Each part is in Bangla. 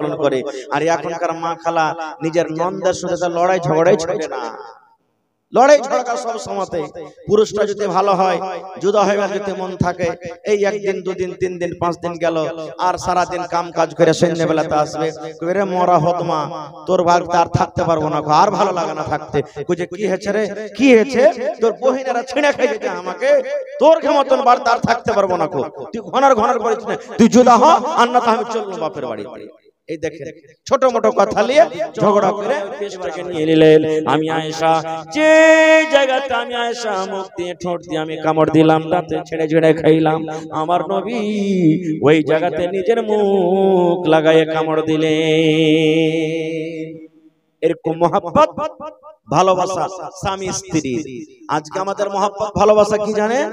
পালন করে। আর এখনকার মা খালা নিজের নন্দের সাথে লড়াই ঝগড়াই ছোটে না, লড়াই ঝগড়া সব সময়তে। পুরুষটা যদি ভালো হয়, জুদা হয়ে যদি মন থাকে, এই একদিন দুদিন 3 দিন 5 দিন গেল, আর সারা দিন কাম কাজ করে সন্ধ্যেবেলাতে আসবে, কইরে মরা হতমা তোর ভাগ তার থাকতে পারবো না, আর ভালো লাগে না থাকতে। কইছে কি হয়েছে রে, কি হয়েছে, তোর বহিনেরা ছিঁড়ে খাইছে আমাকে, তোর মতন বার তার থাকতে পারবো না, তুই ঘনার ঘনার করিস না, তুই জুদা হ, আর না তো আমি চলবো বাপের বাড়িতে। এই দেখেন ছোট মোটো কথা নিয়ে ঝগড়া করে পেশটাকে নিয়ে নিলেন। আমি আয়েশা, যে জায়গাতে আমি আয়েশা মুখ দিয়ে ঠোঁট দিয়ে আমি কামড় দিলাম, তাতে ছেড়ে ছেড়ে খাইলাম, আমার নবী ওই জায়গাতে নিজের মুখ লাগায়ে কামড় দিলেন। এরকম মহব্বত ভালোবাসা স্বামী স্ত্রী। আজকে আমাদের মহব্বত ভালোবাসা কি জানেন?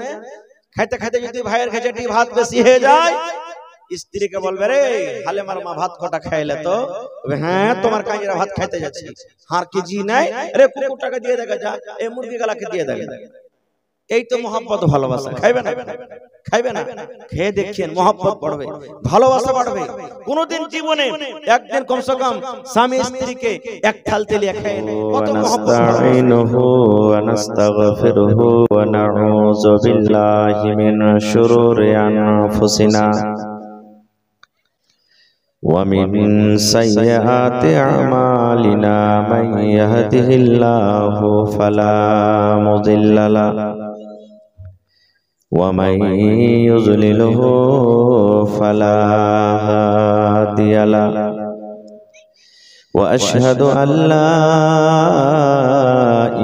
খাইতে খাইতে যদি ভাইয়ের কাছে ভাত বেশি হয়ে যায়, স্ত্রীকে বলবে রে হালেমার মা ভাত কটা খাইলে তো, হ্যাঁ তোমার কাজেরা ভাত খাইতে যাচ্ছি, হার কেজি নাই রে কুকুরটাকে দিয়ে দেখা যা, এই মুরগি গালাকে দিয়ে দেখা। এই তো মহব্বত ভালোবাসা। খাইবে না, খাইবে না, খেয়ে দেখছেন মহব্বত বাড়বে, ভালোবাসা বাড়বে। কোনদিন জীবনে একদিন কমসে কম স্বামী স্ত্রীকে এক থাল তেলে খায় কত মহব্বত। নাস্তাঈনুহু ওয়া নাস্তাগফিরুহু ওয়া নাউযু বিল্লাহি মিন শুরুরি আনফুসিনা ওয়া মিন সাইয়্যাতি আমালিনা মান ইয়াহদিহিল্লাহু ফালা মুদিল্লা লাহু ওয়া মান ইউযলিলহু ফালা হাদিয়া লাহু ওয়া আশহাদু আল্লা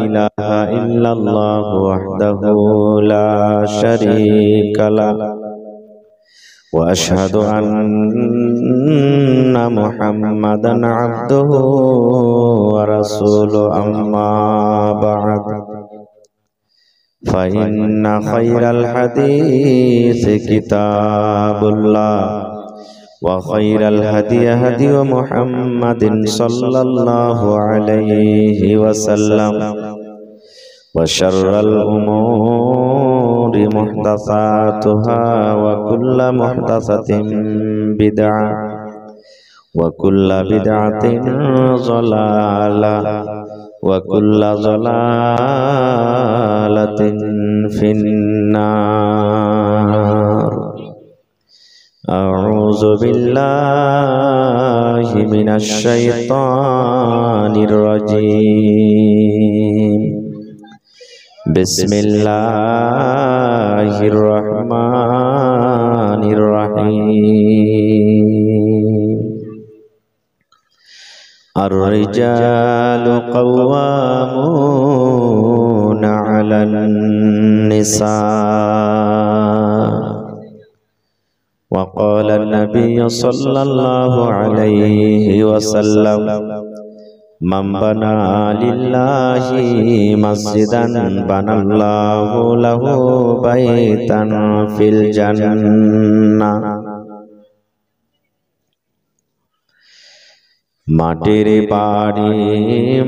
ইলাহা ইল্লাল্লাহু ওয়াহদাহু লা শারীকা লাহু ওয়া আশহাদু আন্না মুহাম্মাদান আবদুহু ওয়া রাসূলুহু আম্মা বা'দ ফাইন্না খায়রাল হাদীসি কিতাবুল্লাহ ওয়া খায়রাল হাদী হাদী মুহাম্মাদিন সাল্লাল্লাহু আলাইহি ওয়াসাল্লাম ওয়া শাররাল উমুরি মুহদাসাতুহা ওয়া কুল্লু মুহদাসাতিন বিদআহ ওয়া কুল্লু বিদআতিন যালালাহ ওয়া কুল্লু যালালাতিন ফিন্নার। আউযু বিল্লাহি মিনাশ শাইতানির রাজীম। বিসমিল্লাহির রহমানির রহিম। আর-রিজালু কাওয়ামুনা আলান নিসা। وقال النبي صلى الله عليه وسلم من بنى لله مسجدا بنى الله له بيتا في الجنة। মাটির বাড়ি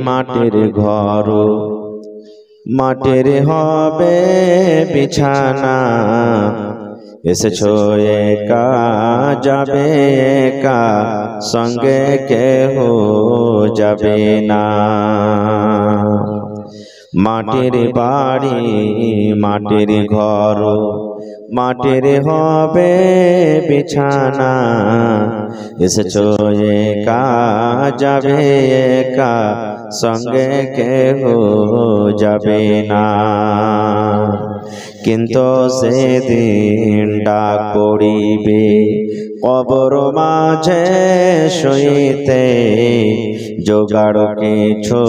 মাটির ঘর, মাটির হবে বিছানা, এসেছো একা যাবে একা, সঙ্গে কেহ যাবে না। মাটির বাড়ি মাটির ঘর, মাটির হবে বিছানা, এসেছো একা যাবে একা, সঙ্গে কেহ যাবে না। কিন্তু সেদিন ডাক পড়িবে কবর মাঝে শুইতে, জোগাড় কিছু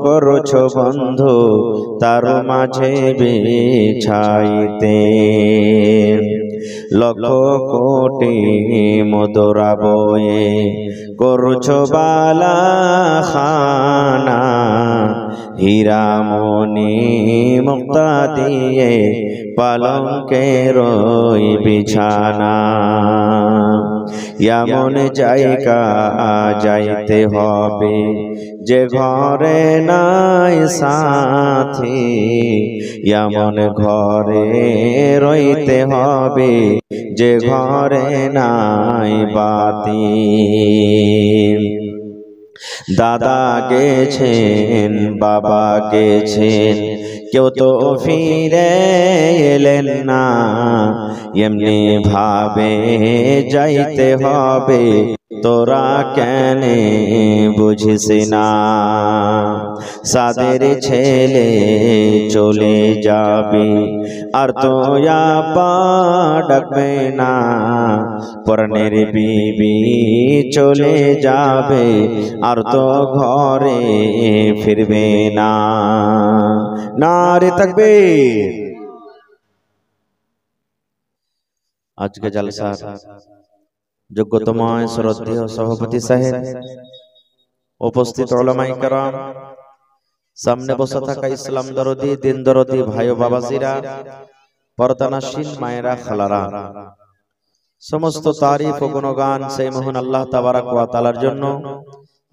করছো বন্ধু তার মাঝে বিছাইতে। লক্ষ কোটি মুদ্রা বয়ে করছো বালা খানা, হীরা মণি মুক্তা দিয়ে পালঙ্কের বিছানা। এমন জায়গা যাইতে হবে যে ঘরে নাই সাথী, এমন ঘরে রইতে হবে যে ঘরে নাই বাতি। দাদা গেছেন, বাবা গেছেন, কেউ তো ফিরে এলেন না। এমনি ভাবে যাইতে হবে, তোরা কেন বুঝিস না? সাদের ছেলে চলে যাবে, আর তো আপা ডাকবে না। পরাণের বিবি চলে যাবে, আর তো ঘরে ফিরবে না। নারে তাকবীর। আজকে জলসার যোগ্যতম শ্রদ্ধেয় সভাপতি সাহেব, উপস্থিত উলামায়ে কেরাম, সামনে বসে থাকা ইসলাম দরদি, দিন দরদি ভাই ও বাবাজিরা, পর্দানাশীন মায়েরা, খালারা, সমস্ত তারিফ ও গুণগান সেই মহান আল্লাহ তাবারক ওয়া তাআলার জন্য,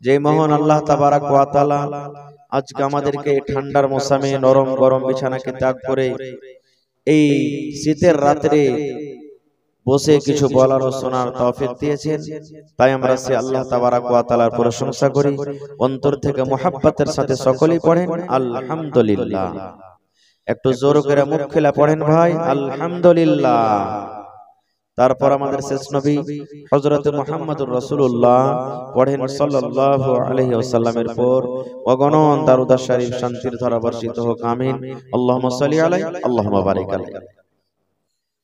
যে মহান আল্লাহ তাবারক ওয়া তাআলা আজকে আমাদেরকে ঠান্ডার মৌসুমে নরম গরম বিছানাকে ত্যাগ করে এই শীতের রাতে বসে কিছু বলার ও শোনার তৌফিক দিয়েছেন। তাই আমরা সে আল্লাহ তাবারক ওয়া তাআলার প্রশংসা করি, অন্তর থেকে মুহাব্বতের সাথে সকলেই পড়েন আলহামদুলিল্লাহ। একটু জোর করে মুখ খুলে পড়েন ভাই আলহামদুলিল্লাহ। তারপর আমাদের শেষ নবী হযরত মুহাম্মদুর রাসূলুল্লাহ পড়েন সাল্লাল্লাহু আলাইহি ওয়াসাল্লামের পর অগণন দরুদ শরীফ শান্তির ধারা বর্ষিত হোক, আমিন। আল্লাহুম্মা সাল্লি আলাইহি আল্লাহুম্মা বারিক আলাইহি।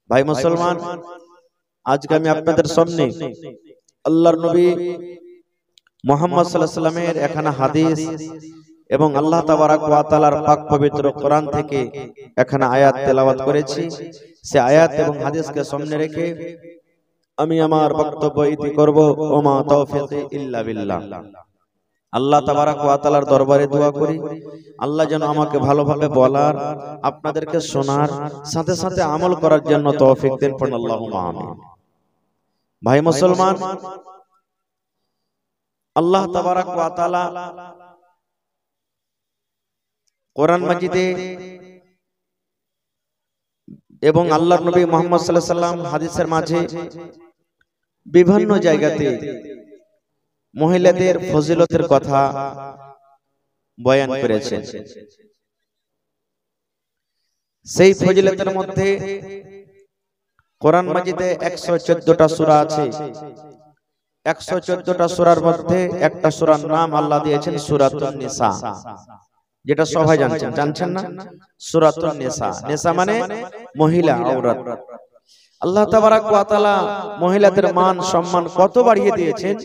ভাই মুসলমান, আজকে আমি আপনাদের সামনে আল্লাহর নবী মুহাম্মদ সাল্লাল্লাহু আলাইহি ওয়াসাল্লামের একখানা হাদিস এবং আল্লাহ তাবারক ওয়া তাআলার পাক পবিত্র কোরআন থেকে একখানা আয়াত তেলাওয়াত করেছি। সে আয়াত এবং হাদিসকে সামনে রেখে আমি আমার বক্তব্য ইতি করব। ওমা তাওফীকি ইল্লা বিল্লাহ। আল্লাহ তাবারক ওয়া তাআলার দরবারে দোয়া করি, আল্লাহ যেন আমাকে ভালোভাবে বলার, আপনাদেরকে শোনার সাথে সাথে আমল করার জন্য তৌফিক দেন। পড়ুন আল্লাহুম্মা আমিন। ভাই মুসলমান, আল্লাহ তাবারক ওয়া তাআলা কোরআন মাজিদে এবং আল্লাহর নবী মুহাম্মদ সাল্লাল্লাহু আলাইহি ওয়াসাল্লাম হাদিসের মাঝে বিভিন্ন জায়গাতে মহিলাদের ফজিলতের কথা বয়ান করেছেন। সেই ফজিলতের মধ্যে কোরআন মাজিদে 114টা সূরা আছে। 114টা সূরার মধ্যে একটা সূরার নাম আল্লাহ দিয়েছেন সূরাতুন নিসা, যেটা সবাই জানছেন না? সূরাতুন নিসা, নিসা মানে মহিলা, আওরাত। আল্লাহ তাবারক ওয়া তাআলা মহিলাদের মান সম্মান কত বাড়িয়ে দিয়েছেন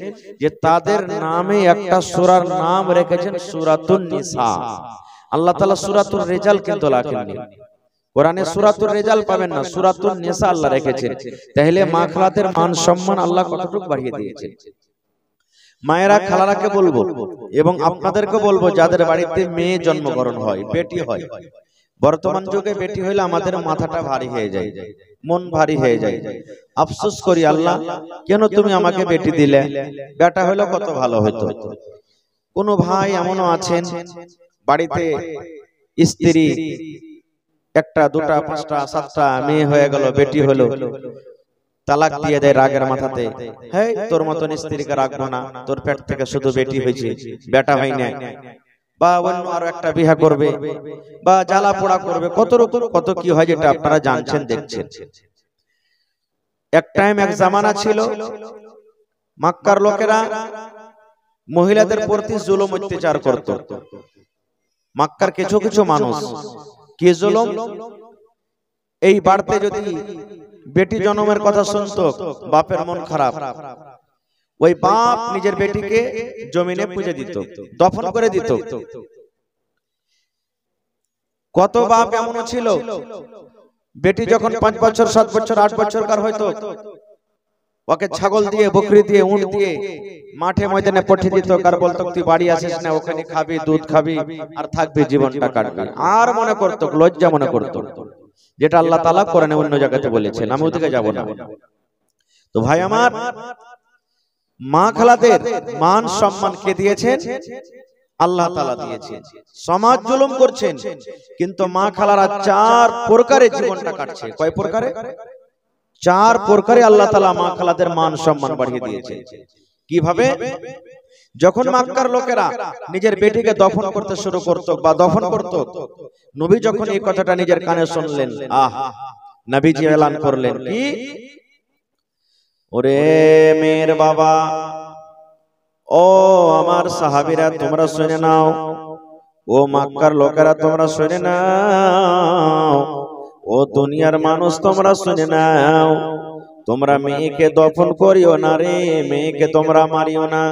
যে তাদের নামে একটা সূরার নাম রেখেছেন সূরাতুন নিসা। আল্লাহ তাআলা সূরাতুর রিজাল কিন্তু রাখেননি, কোরআনে সূরাতুর রিজাল পাবেন না, সূরাতুন নিসা আল্লাহ রেখেছেন। তাহলে মা খালাদের মান সম্মান আল্লাহ কতটুকু বাড়িয়ে দিয়েছেন। মায়েরা, খালারাকে বলবো এবং আপনাদেরকে বলবো, যাদের বাড়িতে মেয়ে জন্মগ্রহণ হয়, বেটি হয়, বর্তমান যুগে বেটি হইলে আমাদের মাথাটা ভারী হয়ে যায়, মন ভারী হয়ে যায়। আফসোস করি, আল্লাহ কেন তুমি আমাকে বেটি দিলে, বেটা হইলে কত ভালো হতো। কোন ভাই এমনও আছেন বাড়িতে স্ত্রী একটা, দুটা, পাঁচটা, সাতটা মেয়ে হয়ে গেল, বেটি হলো, তালাক দিয়ে দেয় রাগের মাথাতে। হ্যাঁ, তোর মতন স্ত্রীকে রাখবো না, তোর পেট থেকে শুধু বেটি হয়েছে, বেটা হয় না। বা অন্য আরো একটা বিয়ে করবে, বা জ্বালা পোড়া করবে, কত রকম কত কি হয়, যেটা আপনারা জানছেন, দেখছেন। এক টাইম, এক জামানা ছিল, মক্কার লোকেরা মহিলাদের প্রতি জুলুম অত্যাচার করত। মক্কার কিছু কিছু মানুষ কি জুলুম, এই বাড়তে যদি বেটি জন্মের কথা শুনতো, বাপের মন খারাপ, ওই বাপ নিজের বেটিকে জমিনে পুঁজে দিত, দফন করে দিত। কত বাপ এমন ছিল, বেটি যখন 5 বছর, 7 বছর, 8 বছরকার হয়তো, ওকে ছাগল দিয়ে, বকরি দিয়ে, উট দিয়ে মাঠে ময়দানে পাঠিয়ে দিত। কার বলতো, তুই বাড়ি আসিস না, ওখানে খাবি, দুধ খাবি, আর থাকবি, জীবনটা কাটবি। আর মনে করতো, লজ্জা মনে করতো, যেটা আল্লাহ তাআলা কোরআনে অন্য জায়গাতে বলেছেন, আমি ওদিকে যাব না। তো ভাই আমার, মা খালাদের মান সম্মান কে দিয়েছেন? আল্লাহ তাআলা দিয়েছেন। সমাজ জুলুম করছেন, কিন্তু মা খালারা 4 প্রকারে জীবনটা কাটছে। কয় প্রকারে? 4 প্রকারে আল্লাহ তাআলা মা খালাদের মান সম্মান বাড়িয়ে দিয়েছেন। কিভাবে? যখন মক্কার লোকেরা নিজের বেটিকে দফন করতে শুরু করত বা দফন করত, নবী যখন এই কথাটা নিজের কানে শুনলেন, নবীজি এলান করলেন কি, ওরে মেয়ের বাবা, ও আমার সাহাবীরা তোমরা শুনে নাও, ও মক্কার লোকেরা তোমরা শুনে নাও, ও দুনিয়ার মানুষ তোমরা শুনে নাও, তোমরা মেয়েকে দফন করিও না রে, মেয়েকে তোমরা মারিও না।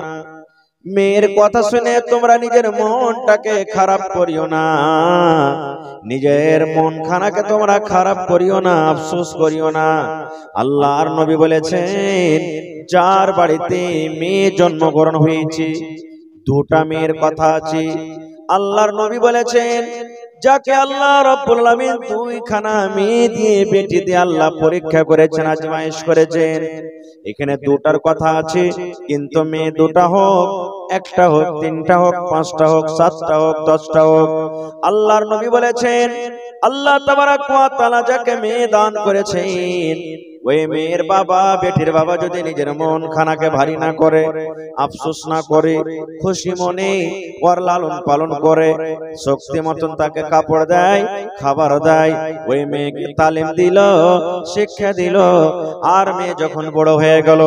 মেয়ের কথা শুনে তোমরা নিজের মনটাকে খারাপ করিও না, নিজের মন খানাকে তোমরা খারাপ করিও না, আফসোস করিও না। আল্লাহর নবী বলেছেন, যার বাড়িতে মেয়ে জন্মগ্রহণ হয়েছে, দুটা মেয়ের কথা আছে, আল্লাহর নবী বলেছেন, যাকে আল্লাহ রাব্বুল আলামিন দুইখানা মেয়ে দিয়ে বেটি দিয়ে আল্লাহ পরীক্ষা করেছেন, আজমাইশ করেছেন, এখানে দুটার কথা আছে, কিন্তু মেয়ে দুটা হোক, একটা হোক, তিনটা হোক, পাঁচটা হোক, সাতটা হোক, 10টা হোক, আল্লাহর নবী বলেছেন, আল্লাহ তাবারক ওয়া তাআলা যাকে মেয়ে দান করেছেন, ওই মেয়ের বাবা, বেটির বাবা যদি নিজের মন খানাকে ভারী না করে, আফসোস না করে, খুশি মনে ওর লালন পালন করে, শক্তি মতন তাকে কাপড় দেয়, খাবার দেয়, ওই মেয়েকে তালিম দিল, শিক্ষা দিল, আর মেয়ে যখন বড় হয়ে গেল,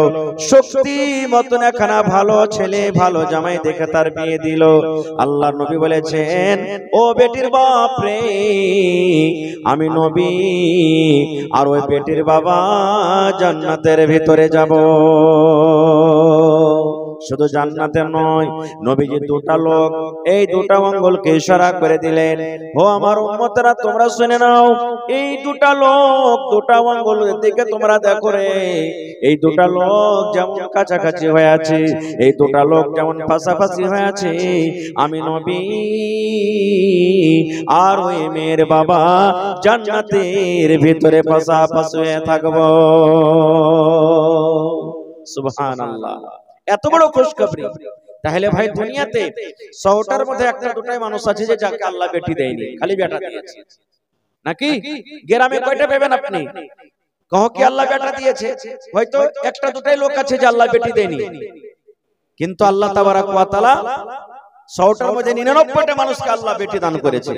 শক্তি মতন একখানা ভালো ছেলে, ভালো জামাই দেখে তার বিয়ে দিল, আল্লাহর নবী বলেছেন, ও বেটির বাপ রে, আমি নবী আর ওই বেটির বাবা জান্নাতের ভিতরে যাব। শুধু জান্নাতে নয়, নবীজি দুটা লোক, এই দুটা মঙ্গলকে ইশারা করে দিলেন, ও আমার উম্মতরা তোমরা শুনে নাও, এই দুটা লোক, দুটা মঙ্গলের দিকে তোমরা দেখো রে, এই দুটা লোক যেমন কাছাকাছি হয়ে আছে, এই দুটা লোক যেমন পাশাপাশি হয়ে আছে, আমি নবী আর ওই মেয়ের বাবা জান্নাতের ভিতরে পাশাপাশি হয়ে থাকবো। সুবহানাল্লাহ, এত বড় খুশখবরি। তাহলে ভাই, দুনিয়াতে 100টার মধ্যে একটা দুটাই মানুষ আছে যে যাকে আল্লাহ বেটি দেয়নি, খালি বেটা দিয়েছে, নাকি? গ্রামে কয়টা পাবেন আপনি? কहो কি আল্লাহ বেটা দিয়েছে? হয়তো একটা দুটাই লোক আছে যে আল্লাহ বেটি দেয়নি, কিন্তু আল্লাহ তাবারক ওয়া তাআলা 100টার মধ্যে 99টা মানুষকে আল্লাহ বেটি দান করেছে।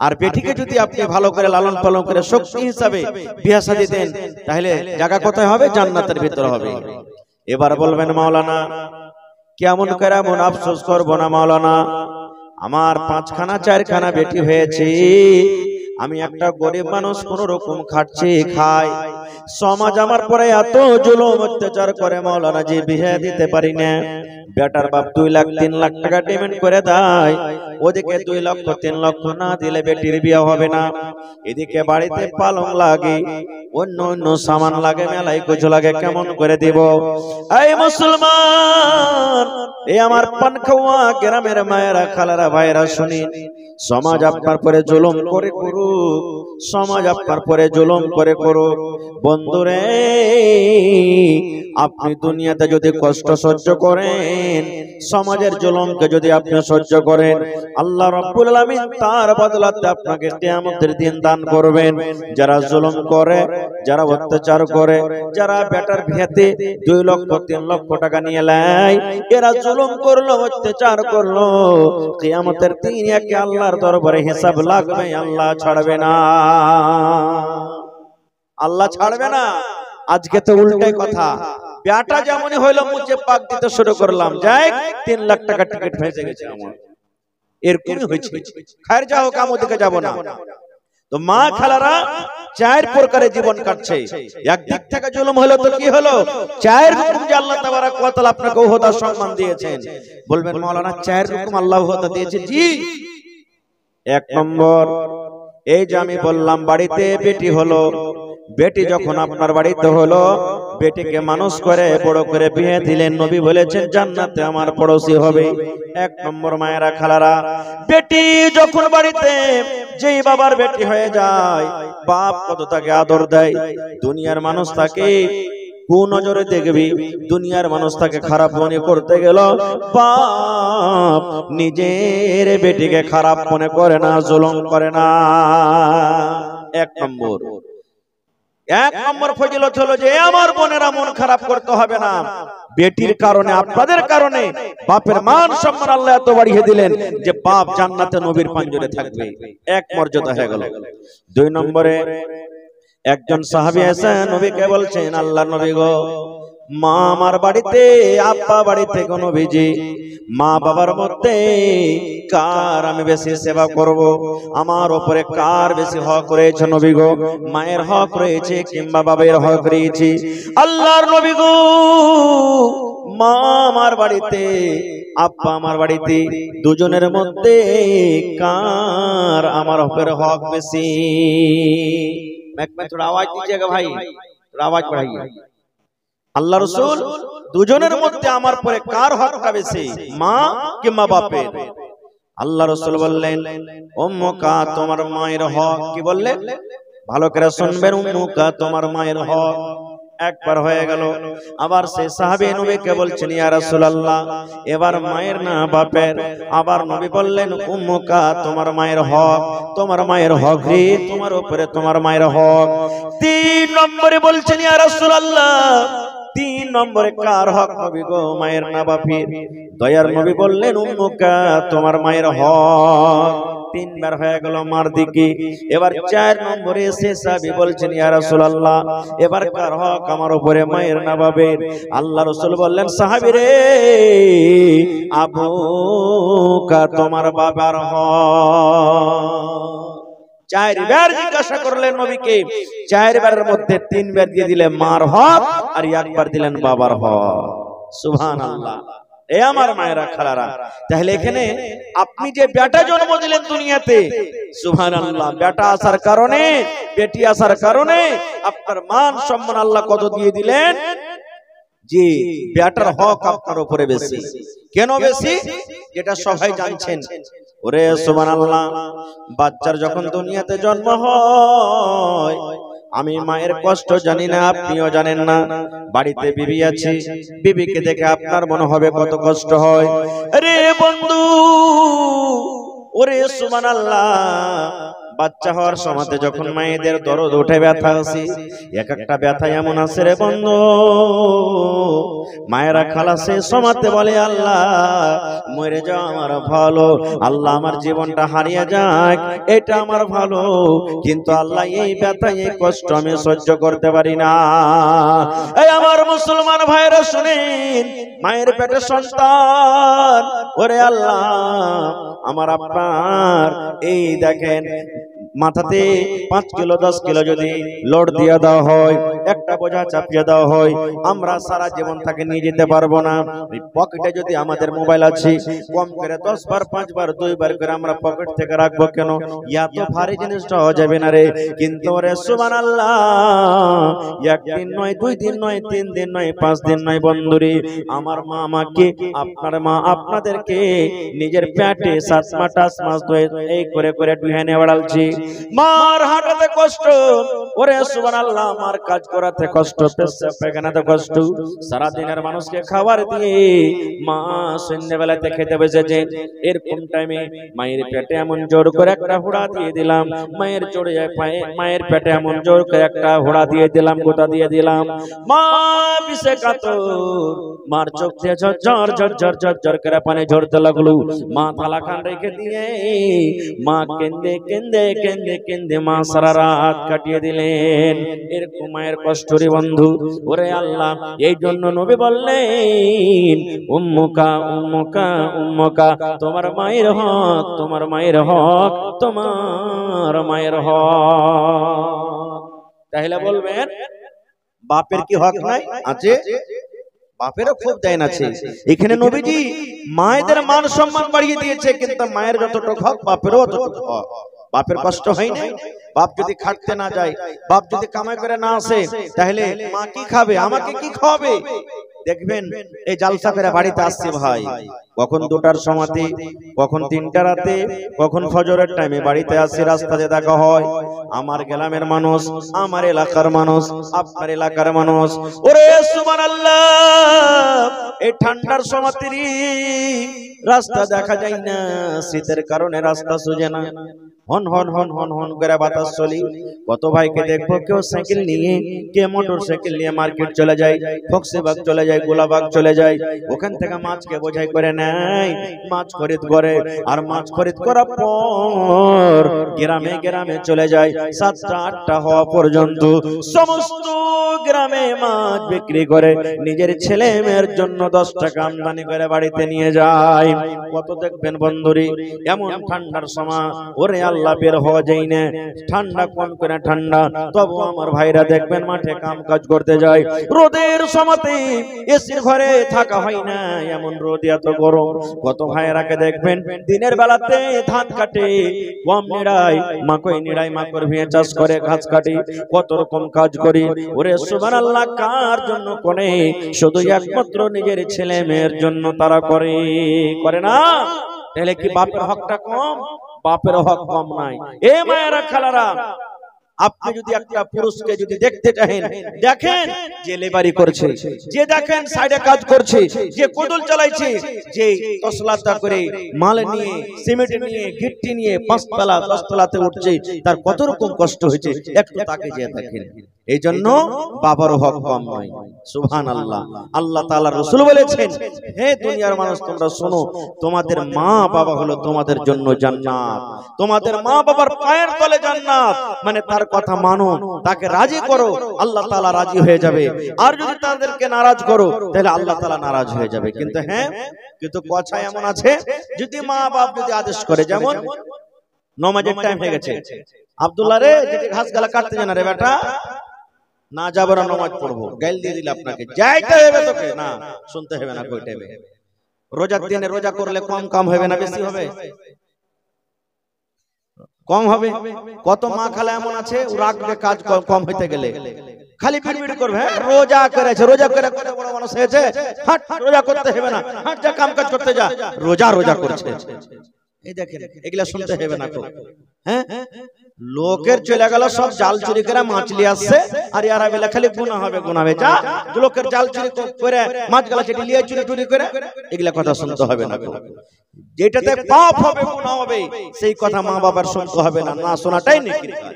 আর বেটিকে যদি আপনি ভালো করে লালন পালন করে শক্তি হিসাবে বিয়ে শাদী দেন, তাহলে জায়গা কোথায় হবে? জান্নাতের ভিতরে হবে। এবার বলবেন, মাওলানা কেমন করে এমন আফসোস করবো না মাওলানা, আমার 5খানা 4খানা বেটি হয়েছে, আমি একটা গরিব মানুষ, কোন রকম খাচ্ছি খাই, সমাজ আমার পরে এত জুলুম অত্যাচার করে মাওলানা যে বিয়ে দিতে পারি না। বেটার বাপ 2 লাখ 3 লাখ টাকা ডিমান্ড করে দেয়, ওদিকে 2 লক্ষ 3 লক্ষ না দিলে বেটির বিয়ে হবে না, এদিকে বাড়িতে পালং লাগে, অন্য অন্য সামান লাগে, মেলাই কিছু লাগে, কেমন করে দিব? এই মুসলমান, এই আমার পানখাওয়া গ্রামের মায়েরা, খালারা, ভাইরা, শুনি, সমাজ আপনার পরে জুলুম করে করুক, সমাজ আপনার পরে জুলুম করে করুক, বন্ধুরে আপনি দুনিয়াতে যদি কষ্ট সহ্য করেন, সমাজের জুলুমকে যদি আপনি সহ্য করেন, আল্লাহ রাব্বুল আলামিন তার বদলাতে আপনাকে কিয়ামতের দিন দান করবেন। যারা জুলুম করে, যারা অত্যাচার করে, যারা বেটার বিয়েতে 2 লক্ষ 3 লক্ষ টাকা নিয়ে নেয়, এরা জুলুম করলো, অত্যাচার করলো, কিয়ামতের দিন একে আল্লাহর দরবারে হিসাব লাগবে, আল্লাহ ছাড়বে না, আল্লাহ ছাড়বে না। আজকে তো উল্টাই কথা, বেটা যেমনই হইলো মুখে পাক দিতে শুরু করলাম, যাই 3 লাখ টাকা টিকিট ভেসে গেছে আমার, এরকমই হয়েছে। খায়ের যাও, কাম ওদিকে যাব না। তো মা খালারা 4 প্রকারের জীবন কাটছে, একদিক থেকে জুলুম হলো তো কি হলো? 4 রকম যে আল্লাহ তাবারক ওয়া তাআলা আপনাকে ওহদা সম্মান দিয়েছেন। বলবেন মাওলানা 4 রকম আল্লাহ ওহদা দিয়েছে? জি। 1 নম্বর, এই যে আমি বললাম বাড়িতে বেটি হলো, বেটি যখন আপনার বাড়িতে হলো, বেটিকে মানুষ করে বড় করে বিয়ে দিলেন, নবী বলেছেন জান্নাতে আমার পড়োশি হবে। 1 নম্বর মায়েরা, খালারা, বেটি যখন বাড়িতে যেই বাবার বেটি হয়ে যায়, বাপ কত তাকে আদর দেয়, দুনিয়ার মানুষ তাকে কোন নজরে দেখবি, দুনিয়ার মানুষ তাকে খারাপ মনে করতে গেল, বাপ নিজের বেটিকে খারাপ মনে করে না, জুলুম করে না। 1 নম্বর। এক নম্বর ফজিলত হলো যে আমার বোনেরা মন খারাপ করতে হবে না, বেটির কারণে আপনাদের কারণে বাপের মান সম্মান আল্লাহ এত বাড়িয়ে দিলেন যে বাপ জান্নাতে নবীর পাঞ্জরে থাকবে, এক মর্যাদা হয়ে গেল। দুই নম্বরে একজন সাহাবী এসে নবীকে বলছেন, আল্লাহ নবী গো, মা আমার বাড়িতে আব্বা বাড়িতে কোন নবীজি, মা বাবার মধ্যে কার আমি বেশি সেবা করব, আমার উপরে কার বেশি হক রয়েছে নবী গো, মায়ের হক রয়েছে কিংবা বাবার হক রয়েছে? আল্লাহর নবী গো, মা আমার বাড়িতে আব্বা আমার বাড়িতে দুজনের মধ্যে কার আমার উপরে হক বেশি? थोड़ा आवाज दीजिएगा भाई, थोड़ा आवाज बढ़ाइए। আল্লাহ রাসূল দুজনের মধ্যে আমার পরে কার হকটা বেশি, মা কিংবা বাপের? আল্লাহ রাসূল বললেন, উম্মুকা তোমার মায়ের হক। কি বললেন? ভালো করে শুনবেন, উম্মুকা তোমার মায়ের হক। একবার হয়ে গেল, আবার সেই সাহাবী নবীকে বলছেন, ইয়া রাসূলুল্লাহ, এবার মায়ের না বাপের? আবার নবী বললেন, উম্মুকা তোমার মায়ের হক, তোমার মায়ের হক রে, তোমার উপরে তোমার মায়ের হক। তিন নম্বরে বলছেন, ইয়া রাসূলুল্লাহ, তিন নম্বরে কার হক নবী গো, মায়ের না বাপের? দয়ার নবী বললেন, উম্মুকা তোমার মায়ের হক। তিনবার হয়ে গেল মার দিকে। এবার চার নম্বরে এসে সাহাবী বলছেন, ইয়া রাসূলুল্লাহ, এবার কার হক আমার উপরে, মায়ের না বাপের? আল্লাহ রাসূল বললেন, সাহাবী রে, আবুকা তোমার বাবার হক। চারবার জিজ্ঞাসা করলেন নবীকে, চারবারের মধ্যে তিনবার দিয়ে দিলেন মার হক আর একবার দিলেন বাবার হক। সুবহানাল্লাহ। এ আমার মায়েরা খালারা, তাহলে এখানে আপনি যে বেটা জন্ম দিলেন দুনিয়াতে, সুবহানাল্লাহ, বেটা আসার কারণে, বেটি আসার কারণে আপনার মান সম্মান আল্লাহ কত দিয়ে দিলেন, যে বেটার হক আপনার উপরে বেশি। কেন বেশি? যেটা সবাই জানছেন। ওরে সুবহানাল্লাহ, বাচ্চার যখন দুনিয়াতে জন্ম হয়, আমি মায়ের কষ্ট জানি না, আপনিও জানেন না। বাড়িতে বিবি আছে, বিবিকে দেখে আপনার মনে হবে কত কষ্ট হয়। আরে বন্ধু, ওরে সুবহানাল্লাহ, বাচ্চা হওয়ার সময়তে যখন মায়েদের দরদ ওঠে, ব্যথা আছে, এক একটা ব্যথা এমন আছে রে বন্ধু, মায়েরা খালাসে সময়তে বলে, আল্লাহ মরে যাও আমার ভালো, আল্লাহ আমার জীবনটা হারিয়ে যাক এটা আমার ভালো, কিন্তু আল্লাহ এই ব্যথা এই কষ্ট আমি সহ্য করতে পারি না। এই আমার মুসলমান ভাইরা শুনেন, মায়ের পেটে সন্তান, ওরে আল্লাহ আমার আপনার এই দেখেন মাথাতে 5 কিলো 10 কিলো যদি লোড দিয়ে দেওয়া হয়, একটা বোঝা চাপিয়ে দেওয়া হয়, আমরা সারা জীবন তাকে নিয়ে যেতে পারবো না। পকেটে যদি আমাদের মোবাইল আছে, কম করে 10 বার 5 বার 2 বার করে আমরা পকেট থেকে রাখবো কেন? এত ভারী জিনিসটা হওয়া যাবে না রে। কিন্তু রে সুবহানাল্লাহ, একদিন নয়, 2 দিন নয়, 3 দিন নয়, 5 দিন নয় বন্ধুরে, আমার মা আমাকে, আপনার মা আপনাদেরকে নিজের পেটে 7 মাস 8 মাস ধরে এই করে করে ডুহানে বাড়ালছে। মার হাঁটাতে কষ্ট, ওরে সুবহানাল্লাহ, মার কাজ করাতে কষ্ট, পেশাব পায়খানাতে কষ্ট, সারা দিনের মানুষকে খাবার দিয়ে মা সন্ধ্যাবেলাতে খেতে বসেছে, এরকম টাইমে মায়ের পেটে এমন জোর করে একটা হুড়া দিয়ে দিলাম, মায়ের চড়ে যায় পায়ে, মায়ের পেটে এমন জোর করে একটা হুড়া দিয়ে দিলাম, গোটা দিয়ে দিলাম, মা পিছে কাতর, মার চোখ দিয়ে ঝরঝর ঝরঝর ঝরঝর করে পানি ঝরতে লাগলো। মা থালা খান রেখে দিয়ে মা কেন্দে কেন্দে কেন্দে কেন্দে মা সারা রাত কাটিয়ে দিলেন। এরকম মায়ের কষ্ট রে বন্ধু। ওরে আল্লাহ, এই জন্য নবী বললেন, উম্মুকা উম্মুকা উম্মুকা, তোমার মায়ের হক, তোমার মায়ের হক, তোমার মায়ের হক। তাহলে বলবেন বাপের কি হক নাই? আছে, বাপেরও খুব দান আছে। এখানে নবীজি মায়েদের মান সম্মান বাড়িয়ে দিয়েছে, কিন্তু মায়ের যতটুকু হক বাপেরও ততটুকু হক। বাপের কষ্ট হয় না, বাপ যদি খাটতে না যায়, বাপ যদি কামাই করে না আসে, তাহলে মা কি খাবে, আমাকে কি খাওয়াবে? দেখবেন এই জালসা করে বাড়িতে আসছে ভাই, কখন 2টার সময়তে, কখন 3টা রাতে, কখন ফজরের টাইমে বাড়িতে আসছে, রাস্তাতে দেখা হয় আমার গ্রামের মানুষ, আমার এলাকার মানুষ, আপনার এলাকার মানুষ। ওরে সুবহানাল্লাহ, এই ঠান্ডার সময়তে রাস্তা দেখা যায় না, শীতের কারণে রাস্তা সোজে না, হন হন হন হন হন করে বাতাস চলি। কত ভাইকে দেখবো কেউ সাইকেল নিয়ে, কে মোটর সাইকেল নিয়ে মার্কেট চলে যায়, ফক্সিবাগ চলে যায়, গোলাবাগ চলে যায়, ওখান থেকে মাছকে বোঝাই করে নেয়, মাছ খরিদ করে। আর মাছ খরিদ করার পর গ্রামে গ্রামে চলে যায়, 7টা 8টা হওয়া পর্যন্ত সমস্ত গ্রামে মাছ বিক্রি করে নিজের ছেলে মেয়ের জন্য 10 টাকা আমদানি করে বাড়িতে নিয়ে যায়। কত দেখবেন বন্ধুরি, এমন ঠান্ডার সময় ওরে আল্লাহ বের হওয়া যায় না, ঠান্ডা কোন করে ঠান্ডা, তবু আমার ভাইরা দেখবেন মাঠে কাম কাজ করতে যায়। রোদের সময়তে এসির ঘরে থাকা হয় না, এমন রোদ, এত গরম। কত ভাইরাকে দেখবেন দিনের বেলাতে ধান কাটে, গম নিড়ায়, মাকই নিড়ায়, মাকড় ভিয়ে চাষ করে, ঘাস কাটে, কত রকম কাজ করি। ওরে সুবহানাল্লাহ, কার জন্য করে? শুধু একমাত্র নিজের ছেলে মেয়ের জন্য তারা করে, করে না? তাহলে কি বাপের হকটা কম? বাপের হক কম নাই। এ মায়েরা খালারা, আপনি যদি একটা পুরুষকে যদি দেখতে চাহেন, দেখেন যে লেবারি করছে, যে দেখেন সাইডে কাজ করছে, যে কোদল চালাইছে, যে তসলাতা করে মাল নিয়ে, সিমেন্ট নিয়ে, গিট্টি নিয়ে 5 তলা 10 তলাতে উঠছে, তার কত রকম কষ্ট হয়েছে, একটু তাকে যে দেখেন। এই জন্য বাবার হক কম নয়। সুবহানাল্লাহ। আল্লাহ তাআলা রাসূল বলেছেন, হে দুনিয়ার মানুষ তোমরা শোনো, তোমাদের মা বাবা হলো তোমাদের জন্য জান্নাত। তোমাদের মা বাবার পায়ের তলে জান্নাত, মানে তার কথা মানো, তাকে রাজি করো, আল্লাহ তাআলা রাজি হয়ে যাবে। আর যদি তাদেরকে নারাজ করো, তাহলে আল্লাহ তাআলা নারাজ হয়ে যাবে। কিন্তু হ্যাঁ, কিন্তু কথা এমন আছে, যদি মা বাপ যদি আদেশ করে, যেমন নামাজের টাইম হয়ে গেছে, আব্দুল্লাহ রে যেতে ঘাস গালা কাটতে জানা রে বেটা, না যাবো না, নামাজ পড়বো, গাইল দিয়ে দিল আপনাকে, যাইতে হবে তোকে, না শুনতে হবে না কই টাইমে। রোজার দিনে রোজা করলে কম কাম হবে না বেশি হবে? কম হবে। কত মা খালা এমন আছে, ও রাখবে কাজ কম হইতে গেলে, খালি পিড়পিড় করবে, রোজা করেছে, রোজা করে কত বড় মানুষ হয়েছে, হাট রোজা করতে হবে না, হাট যা কাম কাজ করতে যা, রোজা রোজা করছে। এই দেখেন, এগুলা শুনতে হবে না তো। হ্যাঁ, লোকের চলে গেল সব জাল চুরি করে মাছ নিয়ে আসছে, আর ইয়ারা বেলা খালি গুনাহ হবে, গুনাহ হবে। যা লোকের জাল চুরি করে মাছ গলা চেটে নিয়ে চুরি টুরি করে, এগুলা কথা শুনতে হবে না। যেটাতে পাপ হবে, গুনাহ হবে, সেই কথা মা বাবার শুনতে হবে না, না শোনাটাই নেকির কাজ।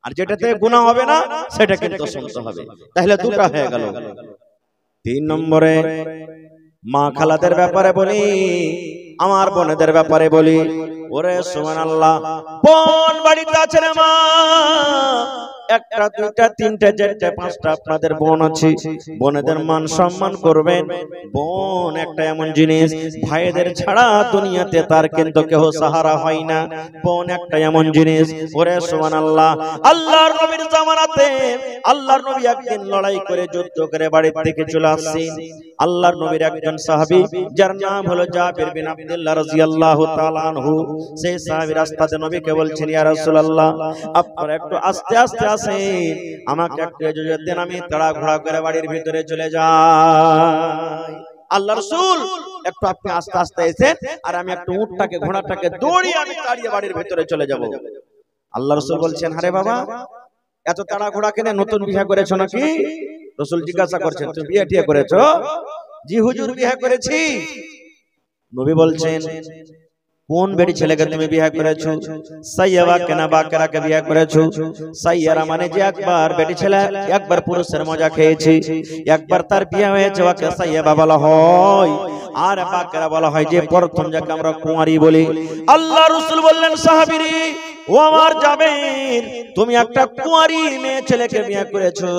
আর যেটাতে গুনাহ হবে না, সেটা কিন্তু শুনতে হবে। তাহলে দুটো হয়ে গেল। 3 নম্বরে মা খালাদের ব্যাপারে বলি, আমার বোনেদের ব্যাপারে বলি। ওরে সুবহানাল্লাহ, বোন বাড়িতে আছে না মা? 1টা 2টা 3টা 4টা 5টা আপনাদের বোন আছে, বোনেদের মান সম্মান করবেন। বোন একটা এমন জিনিস, ভাইদের ছাড়া দুনিয়াতে তার কিন্তু কেউ সাহারা হয় না। বোন একটা এমন জিনিস। ওরে সুবহানাল্লাহ, আল্লাহর নবীর জামানাতে আল্লাহর নবী একদিন লড়াই করে যুদ্ধ করে বাড়ি থেকে চলে আসছেন। আল্লাহর নবীর একজন সাহাবী, যার নাম হলো জাবির বিন আব্দুল্লাহ রাদিয়াল্লাহু তাআলা আনহু, সেই সাহাবী রাস্তাতে নবীকে বলছেন, ইয়া রাসূলুল্লাহ, আপনারা একটু আস্তে আস্তে আসেন, আমাকে একটু ইজাজত দেন, আমি তাড়াহুড়া করে বাড়ির ভিতরে চলে যাই। আল্লাহ রাসূল, একটু আপনি আস্তে আস্তে এসেন, আর আমি একটু উটটাকে ঘোড়াটাকে দৌড়িয়ে আমি তাড়িয়ে বাড়ির ভিতরে চলে যাব। আল্লাহ রাসূল বলছেন, আরে বাবা, এত তাড়াহুড়া কেন? নতুন বিয়ে করেছো নাকি? রাসূল জিজ্ঞাসা করছেন, তুমি বিয়ে টিয়ে করেছো? জি হুজুর, বিয়ে করেছি। নবী বলছেন, কোন বেটি ছেলেকে তুমি বিয়ে করেছো? সাইয়াবা কেনা বাকরাকে বিয়ে করেছো। সাইয়ারা মানে যে একবার বেটি ছেলে, একবার পুরুষের মজা খেয়েছে, একবার তার বিয়ে হয়েছে, ওকে সাইয়াবা বলা হয়। আর বাকরা বলা হয় যে প্রথম যাকে আমরা কুঁয়ারি বলি। আল্লাহ রাসূল বললেন, সাহাবীরে, ও আমার জাবের, তুমি একটা কুঁয়ারি মেয়ে ছেলেকে বিয়ে করেছো,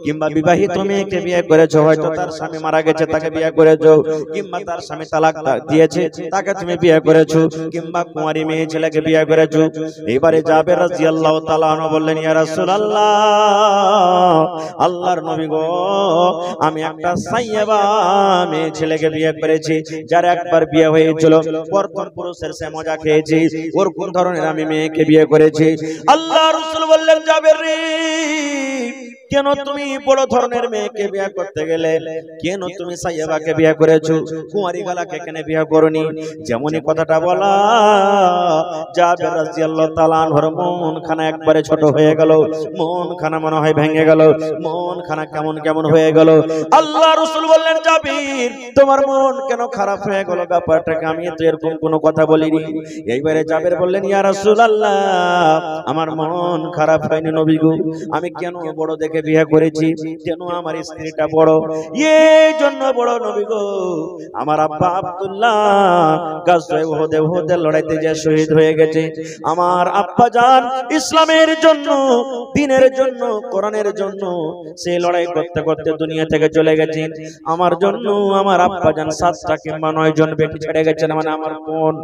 কিংবা বিবাহিত মেয়েকে বিয়ে করেছো, হয়তো তার স্বামী মারা গেছে তাকে বিয়ে করেছো, কিংবা তার স্বামী তালাক দিয়েছে তাকে তুমি বিয়ে করেছো, কিংবা কুঁয়ারি মেয়ে ছেলেকে বিয়ে করেছো। এবারে জাবের রাদিয়াল্লাহু তাআলা আনহু বললেন, ইয়া রাসূলুল্লাহ, আল্লাহর নবী গো, আমি একটা সাইয়্যিবা মেয়ে ছেলেকে বিয়ে করেছি, যার একবার বিয়ে হয়েছিল, প্রথম পুরুষের সে মজা খেয়েছি, ওর কোন ধরনের আমি মেয়েকে বিয়ে করেছি। আল্লাহ রাসূল বললেন, জাবের রে, কেন তুমি বড় ধরনের মেয়েকে বিয়ে করতে গেলে? কেন তুমি সাইয়াবাকে বিয়ে করেছো, কুমারী গালাকে কেন বিয়ে করনি? যেমনই কথাটা বলা, জাবের রাদিয়াল্লাহু তাআলা আনহুর মন খানা একবারে ছোট হয়ে গেল, মন খানা মনে হয় ভেঙে গেল, মন খানা কেমন কেমন হয়ে গেল। আল্লাহ রাসূল বললেন, জাবির তোমার মন কেন খারাপ হয়ে গেল? ব্যাপারটাকে আমি তো এরকম কোনো কথা বলিনি। এইবারে জাবের বললেন, ইয়া রাসূলুল্লাহ, আমার মন খারাপ হয়নি নবী গো, আমি কেন বড় দেখে বিয়ে করেছি, কেন আমার স্ত্রীটা বড়, এই জন্য বড় নবী গো, আমার আব্বা আব্দুল্লাহ গাজওয়ে উহুদের লড়াইতে যে শহীদ হয়ে গেছে। আমার আব্বা জান ইসলামের জন্য, দ্বীনের জন্য, কোরআনের জন্য সে লড়াই করতে করতে দুনিয়া থেকে চলে গেছে। আমার জন্য আমার আব্বা জান 7টা কিংবা 9 জন বেটি ছেড়ে গেছেন, মানে আমার বোন,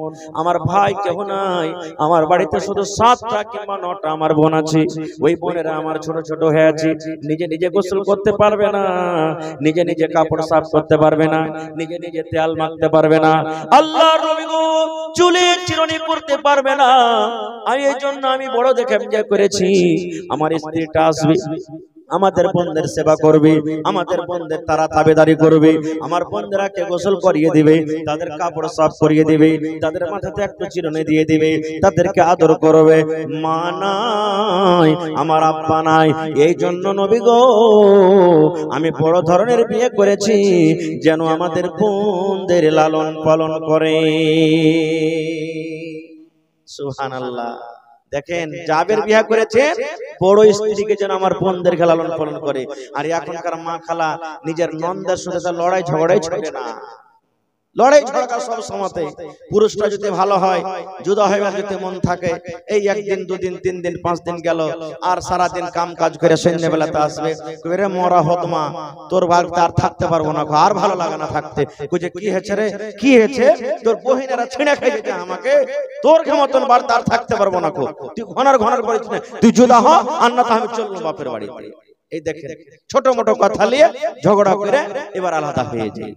আমার ভাই কেউ নাই, আমার বাড়িতে শুধু 7টা কিংবা 9টা আমার বোন আছে। ওই বোনেরা আমার ছোট ছোট হয়ে আছে, নিজে নিজে গোসল করতে পারবে না, নিজে নিজে কাপড় সাফ করতে পারবে না, নিজে নিজে তেল মাখতে পারবে না, আল্লাহর নবী গো চুলে চিরুনি করতে পারবে না। আর এই জন্য আমি বড় দেখে বিয়ে করেছি, আমার স্ত্রীটা আসবে, আমাদের বোনদের সেবা করবে, আমাদের বোনদের তারা তাবেদারি করবে, আমার বোনদেরকে গোসল করিয়ে দিবে, তাদের কাপড় সাফ করিয়ে দিবে, তাদের মাথাতে একটু চিরুনি দিয়ে দিবে, তাদেরকে আদর করবে। মা নাই, আমার আব্বা নাই, এই জন্য নবী গো আমি বড় ধরনের বিয়ে করেছি, যেন আমাদের বোনদের লালন পালন করে। সুবহানাল্লাহ। দেখেন, জাবের বিয়ে করেছে বড় স্ত্রীকে যেন আমার বোনদের লালন পালন করে। আর এখনকার মা খালা নিজের নন্দের সাথে লড়াই ঝগড়াই ছোটে না, লড়াই ঝগড়া সব সময়তে। পুরুষটা যদি ভালো হয়, জুদা হয়ে যেতে মন থাকে, এই একদিন 2 দিন 3 দিন 5 দিন গেল, আর সারা দিন কাম কাজ করে সন্ধ্যেবেলাতে আসবে, কইরে মরা হতমা তোর ভাগ তার থাকতে পারবো না, আর ভালো লাগে না থাকতে। কইছে কি হয়েছে রে, কি হয়েছে, তোর বহিনেরা ছিঁড়ে খাই যেতে আমাকে, তোর মতন বার তার থাকতে পারবো না, তুই ঘনার ঘনার করিস না, তুই জুদা হ, আর না তো আমি চলবো বাপের বাড়িতে। এই দেখেন, ছোট মোটো কথা নিয়ে ঝগড়া করে এবার আলাদা হয়ে যায়।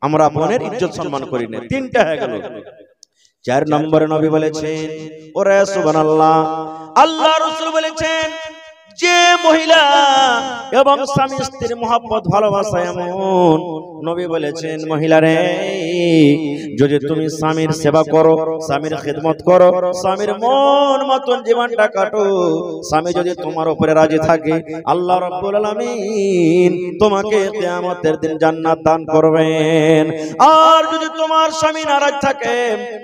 আমরা বোনের ইজ্জত সম্মান করি না। 3টা হয়ে গেল। 4 নম্বরে নবী বলেছেন, ওরে সুবহানাল্লাহ, আল্লাহ রাসূল বলেছেন, যে মহিলা এবং স্বামী স্ত্রীর মহব্বত ভালোবাসা এমন, নবী বলেছেন, মহিলা রে, যদি তুমি স্বামীর সেবা করো, স্বামীর খিদমত করো, স্বামীর মন মতন জীবনটা কাটো, স্বামী যদি তোমার উপরে রাজি থাকে, আল্লাহ রাব্বুল আলামিন তোমাকে কিয়ামতের দিন জান্নাত দান করবেন। আর যদি তোমার স্বামী নারাজ থাকে,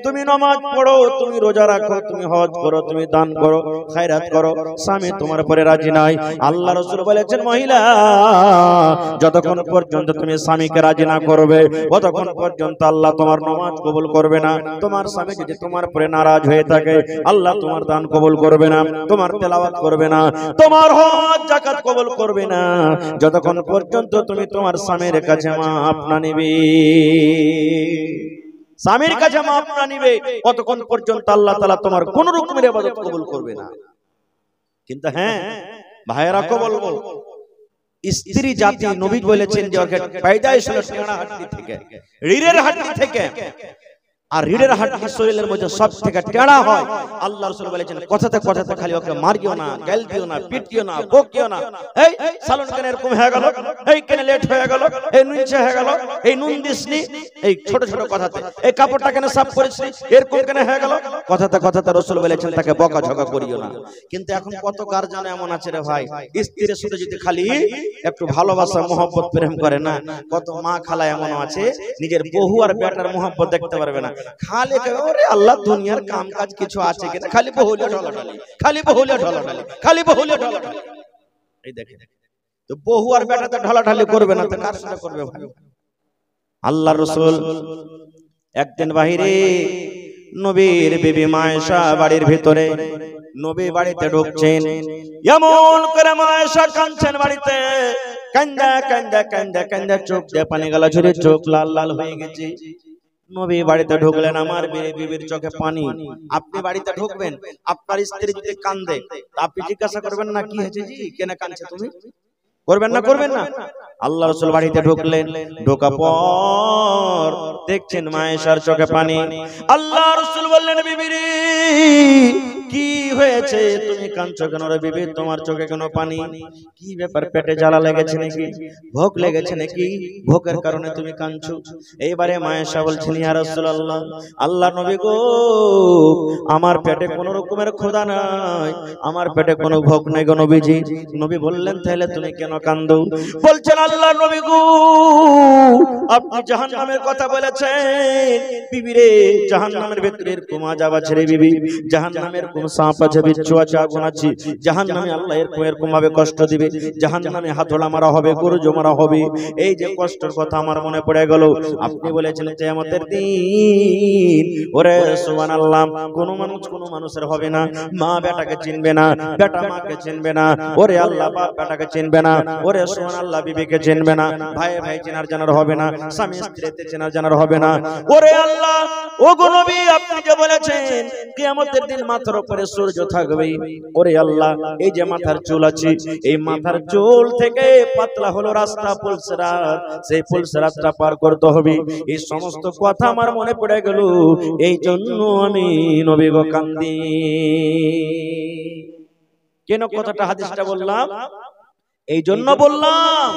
তুমি নামাজ পড়ো, তুমি রোজা রাখো, তুমি হজ করো, তুমি দান করো, খায়রাত করো, স্বামী তোমার উপরে রাজি নাই, আল্লাহ রাসূল বলেছেন, মহিলা যতক্ষণ পর্যন্ত তুমি স্বামীকে রাজি না করবে, ততক্ষণ পর্যন্ত আল্লাহ তোমার নামাজ কবুল করবে না। তোমার স্বামী যদি তোমার উপরে নারাজ হয়ে থাকে, আল্লাহ তোমার দান কবুল করবে না, তোমার তেলাওয়াত করবে না, তোমার হজ যাকাত কবুল করবে না, যতক্ষণ পর্যন্ত তুমি তোমার স্বামীর কাছে মাফ না নিবে। স্বামীর কাছে মাফ না নিবে, ততক্ষণ পর্যন্ত আল্লাহ তাআলা তোমার কোন রকমের ইবাদত কবুল করবে না। কিন্তু হ্যাঁ ভাইয়েরা, কো বলবো, স্ত্রী জাতি নবী বলেছেন যে ওকে পয়দাইশ হলো টেড়া হাড্ডি থেকে, রিড়ের হাড্ডি থেকে, আর রিড়ের হাড্ডি শরীরের মধ্যে সব থেকে টেড়া হয়। আল্লাহ রাসূল বলেছেন, কথাতে কথাতে খালি ওকে মারিও না, গাল দিও না, পিটিও না, বকিও না, এই সালন কেন এরকম হয়ে গেল, এই কেন লেট হয়ে গেল, এই নুনছে হয়ে গেল, এই নুন দিসনি, এই ছোট ছোট কথাতে, এই কাপড়টা কেন সাফ করিসনি, এরকম কেন হয়ে গেল, কথাতে কথাতে রাসূল বলেছেন তাকে বকাঝকা করিও না। কিন্তু এখন কত গার্জিয়ান এমন আছে রে ভাই, স্ত্রীর সাথে যদি খালি একটু ভালোবাসা মহব্বত প্রেম করে না, কত মা খালা এমন আছে নিজের বহু আর বেটার মহব্বত দেখতে পারবে না, খালি ওরে আল্লাহ দুনিয়ার কাম কাজ কিছু আছে কিনা, খালি বহুলে ঢলাঢালি, খালি বহুলে ঢলাঢালি, খালি বহুলে ঢলাঢালি। এই দেখেন, তো বহু আর বেটাতে ঢলাঢালি করবে না তো কার সাথে করবে ভাই? আল্লাহর রাসূল একদিন বাহিরে, নবীর বিবি মা আয়েশা বাড়ির ভিতরে, নবী বাড়িতে ঢুকছেন, এমন করে মা আয়েশা কাঁদছেন বাড়িতে, কান্দা কান্দা কান্দা কান্দা চোখ দিয়ে পানি গলা ঝরে চোখ লাল লাল হয়ে গেছে। নবী বাড়িতে ঢুকলেন, আমার বিবির চোখে পানি। আপনি বাড়িতে ঢুকবেন, আপনার স্ত্রী যদি কান্দে, আপনি জিজ্ঞাসা করবেন না কি হয়েছে জি, কেন কাঁদছে তুমি, করবেন না, করবেন না? আল্লাহ রাসূল বাড়িতে ঢুকলেন, ঢোকা পর দেখছেন মা আয়েশার চোখে পানি। আল্লাহ রাসূল বললেন, বিবি রে কি হয়েছে তুমি কাঁদছো কেন রে বিবি, তোমার চোখে কেন পানি? কি ব্যাপার, পেটে জ্বালা লেগেছে নাকি, ভোক লেগেছে নাকি, ভোকের কারণে তুমি কাঁদছো? এইবারে মা আয়েশা বলছেন, ইয়া রাসূলুল্লাহ, আল্লাহ নবী গো, আমার পেটে কোনো রকমের ক্ষুধা নাই, আমার পেটে কোনো ভোক নাই গো নবীজি। নবী বললেন, তাহলে তুমি কেন কাঁদো? বলছেন, আল্লাহ নবী গো, আপনি জাহান্নামের কথা বলেছেন, বিবি রে, জাহান্নামের ভিতরে এরকম আযাব আছে রে বিবি, জাহান্নামের এরকম সাপ আছে, বিচ্ছু আছে, আগুন আছে, জাহান্নামে আল্লাহ এরকম ভাবে কষ্ট দিবে, জাহান্নামে হাতড়া মারা হবে, গরুজো মারা হবে। এই যে কষ্টের কথা আমার মনে পড়ে গেল। আপনি বলেছেন কিয়ামতের দিন, ওরে সুবহানাল্লাহ, কোন মানুষের হবে না, মা বেটাকে চিনবে না, বেটা মাকে চিনবে না, ওরে আল্লাহ বাপ বেটাকে চিনবে না, ওরে সুবহানাল্লাহ বিবিকে চিনবে না, ভাই ভাই চেনার জানার হবে না, স্বামী স্ত্রীতে চেনার জানার হবে না। ওরে আল্লাহ, ও গো নবী, আপনি যে বলেছেন কিয়ামতের দিন মাথার উপরে সূর্য থাকবে, ওরে আল্লাহ, এই যে মাথার চুল আছে, এই মাথার চুল থেকে পাতলা হলো রাস্তা, পুলসিরাত, সেই পুলসিরাতটা পার করতে হবে। এই সমস্ত কথা আমার মনে পড়ে গেল, এই জন্য আমি নবী গো কান্দি। কেন কথাটা হাদিসটা বললাম? এই জন্য বললাম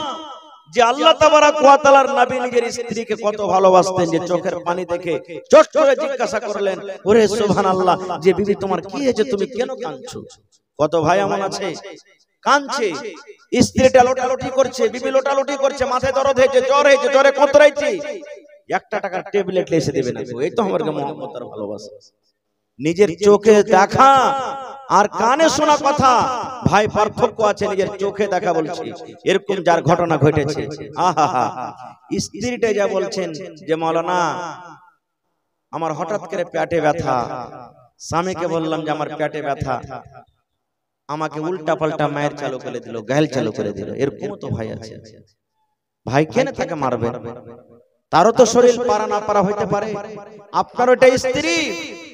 যে আল্লাহ তাবারাক ওয়া তাআলার নবী নিজের স্ত্রীকে কত ভালোবাসতেন, যে চোখের পানি দেখে চট করে জিজ্ঞাসা করলেন, ওরে সুবহানাল্লাহ, যে বিবি তোমার কি হয়েছে, তুমি কেন কাঁদছো? কত ভাই এমন আছে কাঁদছে, স্ত্রীটা লোটালোটি করছে, বিবি লোটালোটি করছে, মাথায় দরদ হয়েছে, জ্বর হয়েছে, জ্বরে কতরাইছে, একটা টাকার ট্যাবলেট এসে দেবে না। এই তো আমার মহব্বত আর ভালোবাসা। নিজের চোখে দেখা আর কানে শোনা কথা, ভাই পার্থক্য আছে। নিজের চোখে দেখা বলছি, এরকম যার ঘটনা ঘটেছে, আহা, স্ত্রীটা যা বলছেন যে মাওলানা আমার হঠাৎ করে পেটে ব্যথা, স্বামীকে বললাম যে আমার পেটে ব্যথা, আমাকে উল্টা পাল্টা মায়ের চালু করে দিল, গায়েল চালু করে দিল। এরকম তো ভাই আছে। ভাই কেন তাকে মারবেন? তারও তো শরীর পারা না পারা হইতে পারে। আপনার ওইটা স্ত্রী,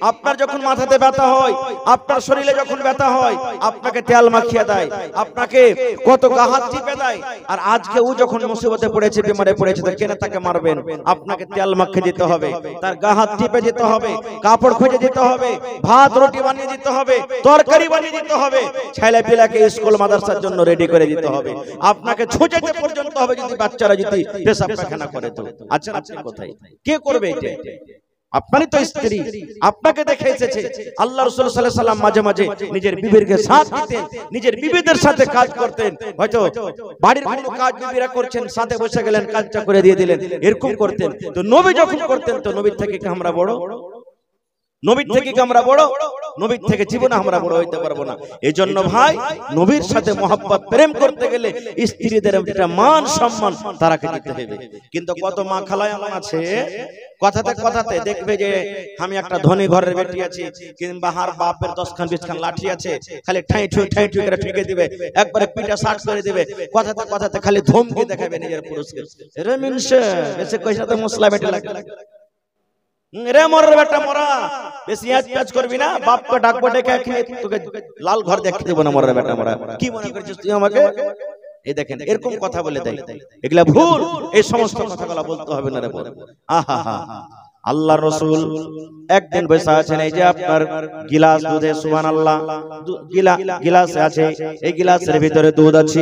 আপনার যখন মাথাতে ব্যথা হয়, আপনার শরীরে যখন ব্যথা হয়, আপনাকে তেল মাখিয়ে দেয়, আপনাকে কত গাহাত টিপে দেয়। আর আজকে ও যখন মুসিবতে পড়েছে, বিমারে পড়েছে, তো কেন তাকে মারবেন? আপনাকে তেল মাখিয়ে দিতে হবে, তার গাহাত টিপে দিতে হবে, কাপড় খুঁজে দিতে হবে, ভাত রুটি বানিয়ে দিতে হবে, তরকারি বানিয়ে দিতে হবে, ছেলে পিলাকে স্কুল মাদ্রাসার জন্য রেডি করে দিতে হবে, আপনাকে ছুঁচেতে পর্যন্ত হবে যদি বাচ্চারা যদি পেশাব পায়খানা করে। তো আচ্ছা, আপনি কোথায়, কে করবে এটা? আপনারই তো স্ত্রী, আপনাকে দেখে এসেছে। আল্লাহ রাসূল সাল্লাল্লাহু আলাইহি সাল্লাম মাঝে মাঝে নিজের বিবিকে সাথ দিতেন, নিজের বিবিদের সাথে কাজ করতেন। হয়তো বাড়ির কোনো কাজ বিবিরা করছেন, সাথে বসে গেলেন, কাজটা করে দিয়ে দিলেন, এরকম করতেন। তো নবী যখন করতেন, তো নবীর থেকে কি আমরা বড়? নবীর থেকে কি আমরা বড়? নবীর থেকে জীবনে আমরা বড় হইতে পারবো না। এই জন্য ভাই, নবীর সাথে মহব্বত প্রেম করতে গেলে স্ত্রীদের একটা মান সম্মান তারাকে দিতে হবে। কিন্তু কত মা খালা এমন আছে, কথাতে কথাতে দেখবে যে আমি একটা ধনী ঘরের বেটি আছি, কিংবা হার বাপের 10 খান 20 খান লাঠি আছে, খালি ঠাই ঠুই করে ঠেকে দিবে, একবারে পিটা শাট করে দিবে, কথাতে কথাতে খালি ধমকি দেখাবে নিজের পুরুষকে। রে মিনসে বেশি কইসা তো মশলা বেটে লাগে, রে মরার বেটা মরা, বেশি আজ করবি না, বাপকে ডাকবো, ডেকে তোকে লাল ঘর দেখতে দেবো না, মরার বেটা মরা, কি মনে করছিস তুই আমাকে? এই দেখেন, এরকম কথা বলে দেয়, এগুলা ভুল। এই সমস্ত কথাগুলো বলতে হবে না রে। আহা, আল্লাহ রাসূল একদিন বসে আছেন, এই যে আপনার গিলাস দুধে, সুবহানাল্লাহ, গিলাসে আছে, এই গিলাসের ভিতরে দুধ আছে।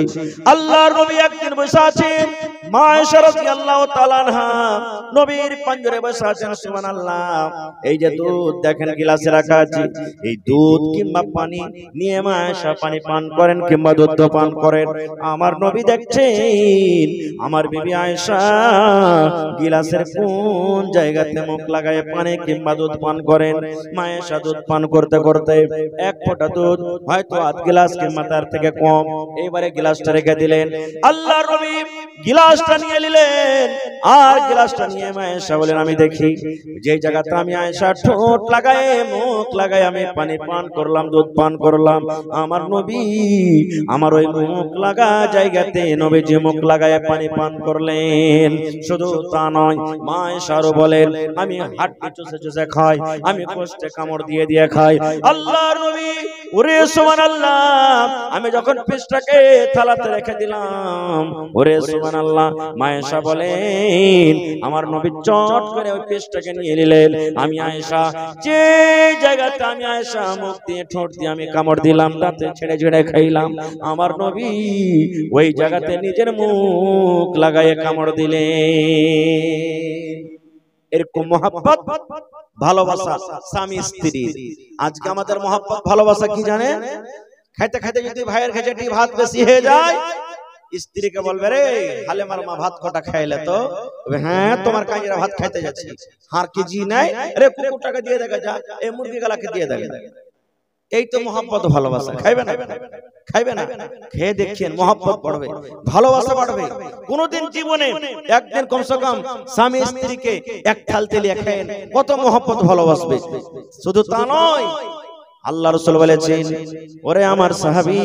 আল্লাহর নবী একদিন বসে আছেন, মা আয়েশা রাদিয়াল্লাহু তাআলা আনহা নবীর পাঞ্জরে বসে আছেন, সুবহানাল্লাহ। এই যে দুধ দেখেন গিলাসে রাখা আছে, এই দুধ কিংবা পানি নিয়ে মা আয়েশা পানি পান করেন কিংবা দুধ পান করেন। আমার নবী দেখছেন আমার বিবি আয়েশা গিলাসের কোন জায়গাতে মুখ লাগায় পানি কিংবা দুধ পান করেন। মা আয়েশা দুধ পান করতে করতে এক ফোঁটা দুধ, হয়তো আধ গ্লাস কিংবা তার থেকে কম, এবারে গ্লাসটা রেখে দিলেন। আল্লাহর নবী গ্লাসটা নিয়ে নিলেন, আর গ্লাসটা নিয়ে মা আয়েশা বলেন, আমি দেখি যে জায়গাতে আমি আয়েশা ঠোঁট লাগায় মুখ লাগায় আমি পানি পান করলাম, দুধ পান করলাম, আমার নবী আমার ওই মুখ লাগা জায়গাতে নবীজি মুখ লাগায় পানি পান করলেন। শুধু তা নয়, মা আয়েশা আরো বলেন, আমি হাড্ডি চুষে চুষে খাই, আমি কষ্টে কামড় দিয়ে দিয়ে খাই। আল্লাহর নবী, ওরে সুবহানাল্লাহ, আমি যখন পিসটাকে থালাতে রেখে দিলাম, ওরে সুবহানাল্লাহ, মা আয়েশা বলেন আমার নবী চট করে ওই পেস্টটাকে নিয়ে নিলেন। আমি আয়েশা যে জায়গাতে আমি আয়েশা মুখ দিয়ে ঠোঁট দিয়ে আমি কামড় দিলাম তাতে ছেড়ে ছেড়ে খাইলাম, আমার নবী ওই জায়গাতে নিজের মুখ লাগায়ে কামড় দিলেন। এরকম মহব্বত ভালোবাসা স্বামী স্ত্রী। আজকে আমাদের মহব্বত ভালোবাসা কি জানেন? খাইতে খাইতে যদি ভাইয়ের কাছে ভাত বেশি হয়ে যায়, স্ত্রীকে বলবে রে হালেমার মা ভাত কটা খাইলে তো, হ্যাঁ তোমার কাজেরা ভাত খাইতে যাচ্ছি, হার কি জি নাই, আরে কুকুরটাকে দিয়ে দেখা যা, এই মুরগি গালাকে দিয়ে দেখা। এই তো মহব্বত ভালোবাসা। খাইবে না? খাইবে না? খেয়ে দেখছেন মহব্বত বাড়বে, ভালোবাসা বাড়বে। কোনদিন জীবনে একদিন কমসে কম স্বামী স্ত্রীকে এক থাল তেলিয়ে খায়েন, কত মহব্বত ভালোবাসবে। শুধু তা নয়, আল্লাহ রাসূল বলেছেন ওরে আমার সাহাবী,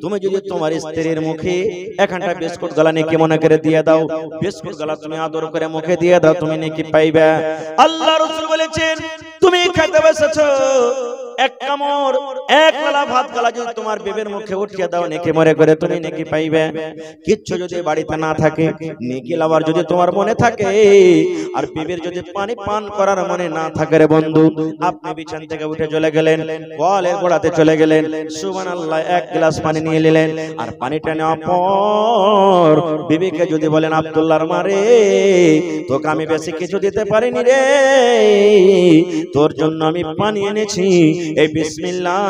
তুমি যদি তোমার স্ত্রীর মুখে একখানটা বিস্কুট গলা নেকি মনে করে দিয়ে দাও, বিস্কুট গলা তুমি আদর করে মুখে দিয়ে দাও, তুমি নেকি পাইবে। আল্লাহ রাসূল বলেছেন তুমি খেতে বসেছো, এক কামড় এক লালা ভাত গলা যদি তোমার বিবির মুখে উঠিয়ে দাও, নেকি মনে করে তুমি নেকি পাইবে। কিচ্ছু যদি বাড়িতে না থাকে, নেকি লাভার যদি তোমার মনে থাকে, আর বিবির যদি পানি পান করার মনে না থাকে রে বন্ধু, আপনি বিছানা থেকে উঠে চলে গেলেন, কলের গোড়াতে চলে গেলেন, সুবহানাল্লাহ এক গ্লাস পানি নিয়ে নিলেন, আর পানিটা নেওয়ার পর বিবিকে যদি বলেন আব্দুল্লাহর মারে তোকে আমি বেশি কিছু দিতে পারিনি রে, তোর জন্য আমি পানি এনেছি, এই বিসমিল্লাহ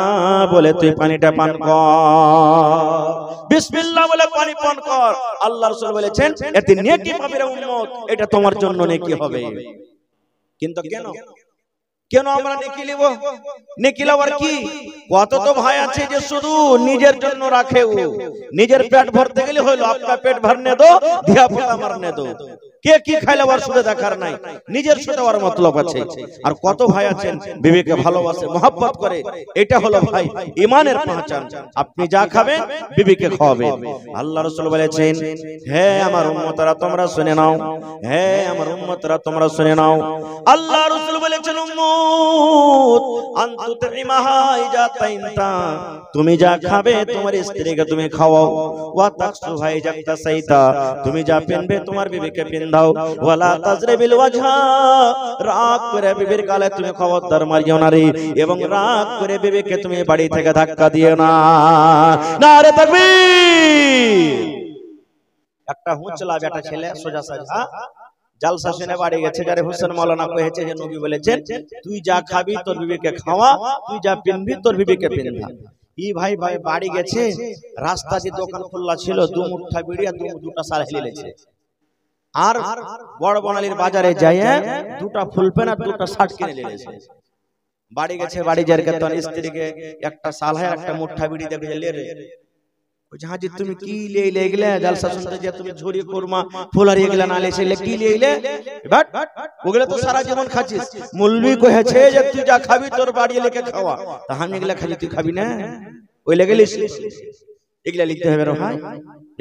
বলে তুই পানিটা পান কর, বিসমিল্লাহ বলে পানি পান কর। আল্লাহ রাসূল বলেছেন এতে নেকি পাবে রে উম্মত, এটা তোমার জন্য নেকি হবে। কিন্তু কেন কেন আমরা নেকি নিব? নেকি লওয়ার কি? কত তো ভাই আছে যে শুধু নিজের জন্য রাখে, নিজের পেট ভরতে গেলে হলো আপনার পেট ভরনে দো, ধিয়া পোতা মারনে দো, কে কি খাইলে আর শুধু দেখার নাই, নিজের সাথে আর মতলব আছে। আর কত ভাই আছেন বিবিকে ভালোবাসে, মহব্বত করে, এটা হলো ভাই ঈমানের পহচান। আপনি যা খাবেন বিবিকে খাওয়াবেন। আল্লাহ রাসূল বলেছেন হে আমার উম্মতরা তোমরা শুনে নাও, হে আমার উম্মতরা তোমরা শুনে নাও, আল্লাহ রাসূল বলেছেন উম্মত আনতুতিমাহা ইজা তাইনতা, তুমি যা খাবে তোমার স্ত্রীকে তুমি খাওয়াও, ওয়া তাকসুহা ইজা তাসাইতা, তুমি যা পিনবে তোমার বিবিকে পিন দাও, ওয়ালা তাজরিবিল ওয়াজহা, রাগ করে বিবির গালে তুমি খবরদার মারিও না রে, এবং রাগ করে বিবিকে তুমি বাড়ি থেকে ধাক্কা দিও না। নারে তাকবীর। একটা হুঁচলা বেটা ছেলে সোজা সাজা জালসা শুনে বাড়ি গেছে, যারে হোসেন মাওলানা কহেছে যে নবী বলেছেন তুই যা খাবি তোর বিবিকে খাওয়া, তুই যা পিনবি তোর বিবিকে পিনবা। ই ভাই ভাই বাড়ি গেছে, রাস্তা যে দোকান খোলা ছিল, দু মুঠা বিড়ি আর দুটা সার হেলেছে, আর বড় বনালির বাজারে যাইয়ে দুটা ফুলপেন আর দুটা শার্ট কিনে নিয়েছে। বাড়ি গেছে, বাড়ি যার কেতন স্ত্রীকে একটা সাল হয় একটা মুঠা বিড়ি দেখে লে রে, হাজি তুমি কি লে গেলে জালসা শুনতে যে তুমি ঝুরি কুরমা ফুলারি এগুলা না লেছে কি লে বাট ওগুলা তো সারা জীবন খাচ্ছিস। মুলবি কহেছে যে তুই যা খাবি তোর বাড়ি লেকে খাওয়া, তা আমি এগুলা খালি তুই খাবি না, ওই লেগে লিস এগুলা লিখতে হবে রে ভাই,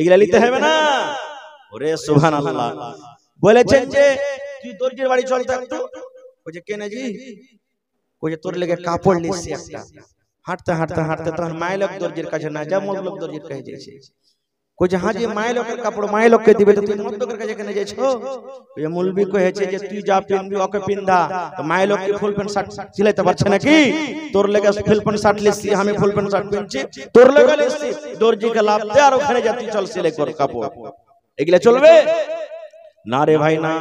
এগুলা লিখতে হবে না। ওরে সুবহানাল্লাহ। বলেছেন যে তুই দর্জির বাড়ি চল তো একটু, ওই যে কেনে জি ওই যে তোর লেগে কাপড় নিছি একটা, হাঁটতে হাঁটতে হাঁটতে তখন মাইলক দর্জির কাছে না যা মতলব দর্জির কাছে যাইছে, কই যে হাজি মাইলকের কাপড় মাইলককে দিবে তো তুই মতলবের কাছে কেন যাইছো? ওই মুলবি কহেছে যে তুই যা পিনবি ওকে পিনদা, তো মাইলক কি ফুল প্যান্ট শার্ট সিলাইতে পারছে নাকি? তোর লেগে ফুল প্যান্ট শার্ট লিসি, আমি ফুল প্যান্ট শার্ট পিনছি, তোর লেগে লিসি, দর্জিকে লাভ দে আর ওখানে যা তুই চল সেলাই কর কাপড়, এগুলা চলবে না রে ভাই না।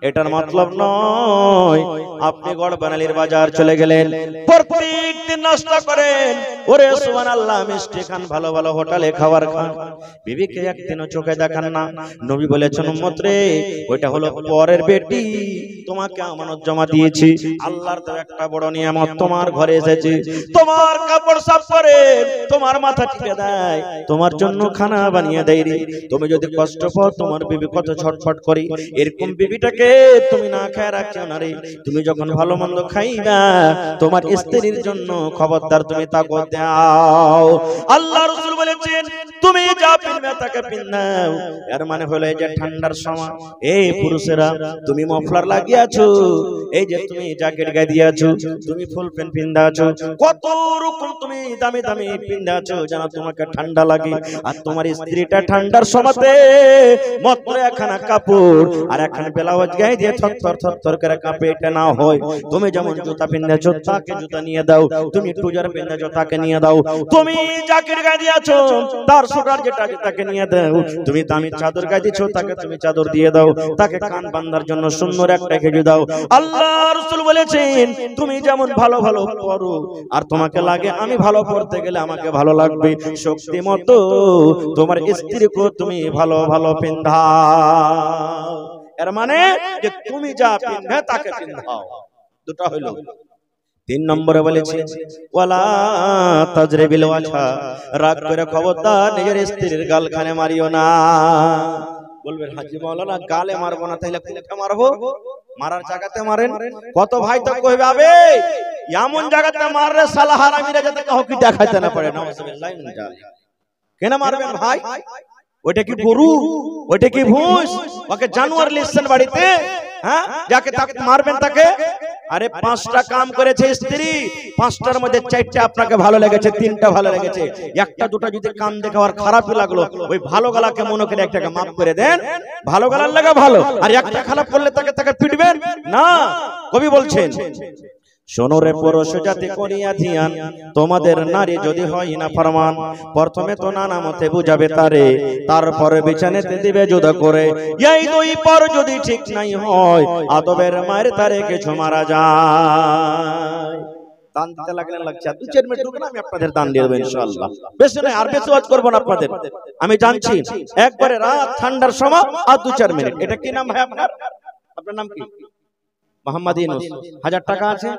এটার মতলব নয় আপনি গড় বানালির বাজার চলে গেলেন, প্রত্যেক দিন নাস্তা করেন, ওরে সুবহানাল্লাহ মিষ্টি খান, ভালো ভালো হোটেলে খাবার খান, বিবিকে একদিনও চোখে দেখান না। নবী বলেছেন উম্মত রে ওইটা হলো পরের বেটি, তোমাকে আমানত জমা দিয়েছি, আল্লাহর তো একটা বড় নিয়ামত তোমার ঘরে এসেছে, তোমার কাপড় সাফ করে, তোমার মাথা টিপে দেয়, তোমার জন্য খানা বানিয়ে দেয় রে। তুমি যদি কষ্ট পাও তোমার বিবি কত ছটফট করে, এরকম বিবিটাকে তুমি না খেয়ে রাখছো না রে। তুমি যখন ভালো মন্দ খাইবা তোমার স্ত্রীর জন্য খবরদার তুমি তাকওয়া দাও। আল্লাহ রাসূল বলেছেন তুমি যা পিনবে তাকে পিন্দাও। এর মানে হলো এই যে ঠান্ডার সময় এই পুরুষেরা তুমি মফলার লাগিয়েছো, এই যে তুমি জ্যাকেট গায়ে দিয়েছো, তুমি ফুল প্যান্ট পিন্দাছো, কত রকম তুমি দামি দামি পিন্দাছো যেন তোমাকে ঠান্ডা লাগে। আর তোমার স্ত্রীটা ঠান্ডার সময়তে মাত্র একখানা কাপড় আর একখানা ব্লাউজ গায়ে দিয়ে থরথর থরথর করে কাঁপে, এটা না হয়। তুমি যেমন জুতা পিন্দাছো তাকে জুতা নিয়ে দাও, তুমি ট্রাউজার পিন্দাছো তাকে নিয়ে দাও, তুমি জ্যাকেট গায়ে দিয়েছো তার সোটার যেটা তাকে নিয়ে দাও, তুমি দামি চাদর গায়ে দিয়েছো তাকে তুমি চাদর দিয়ে দাও, তাকে কান বাঁধার জন্য সুন্দর একটা খেজুর দাও। আল্লাহ রাসূল বলেছেন তুমি যেমন ভালো ভালো পরো আর তোমাকে লাগে আমি ভালো পড়তে গেলে আমাকে ভালো লাগবে, শক্তি মতো তোমার স্ত্রীকে তুমি ভালো ভালো পিন্ধাও। এর মানে যে তুমি যা পিনবে তাকে পিন্ধাও। দুটো হলো। 3 নম্বরে বলেছে ওয়ালা তাজরিবিল ওয়াজহা, রাগ করে খবরদার নিজের স্ত্রীর গালখানে মারিও না। বলবেন হাজী মাওলানা গালে মারবো না, তাইলে কোথায় মারবো? মারার জায়গাতে মারেন। কত ভাই তো কইবে আবে এমন জায়গাতে মাররে শালা হারামিরা যাতে কাউকে দেখাইতে না পারে। নাউজুবিল্লাহ মিন জালিক। কেন মারবেন ভাই? ওইটা কি গরু? ওইটা কি ভুঁস? ওকে জানোয়ার লিখছেন বাড়িতে? হ্যাঁ, যাকে তাকে মারবেন তাকে? আরে 5টা কাম করেছে স্ত্রী, 5টার মধ্যে 4টা আপনাকে ভালো লেগেছে, 3টা ভালো লেগেছে, একটা দুটো যদি কাম দেখে আর খারাপই লাগলো, ওই ভালো গলাকে মনে করে একটাকে মাফ করে দেন। ভালো গলার লাগা ভালো, আর একটা খারাপ করলে তাকে তাকে পিটবেন না। কবি বলছেন শোনো রে পুরুষ জাতি করিয়া ধ্যান, তোমাদের নারী যদি হয় না ফরমান, প্রথমে তো নানা মতে বুঝাবে তারে, তারপরে বিছানাতে দিবে জুদা করে, এই দুই পর যদি ঠিক নাই হয় আদবের মায়ের তারে কিছু মারা যায়। দান দিতে লাগলেন লাগছে 2-4 মিনিট ঢুকে আমি আপনাদের দান দিয়ে দেব ইনশাআল্লাহ। বেশি নয়, আর বেশি ওয়াজ করব না আপনাদের, আমি জানছি একবারে রাত ঠান্ডার সময় আর 2-4 মিনিট। এটা কি নাম ভাই আপনার? আপনার নাম কি? মোহাম্মদ ইউনূস। 1000 টাকা আছে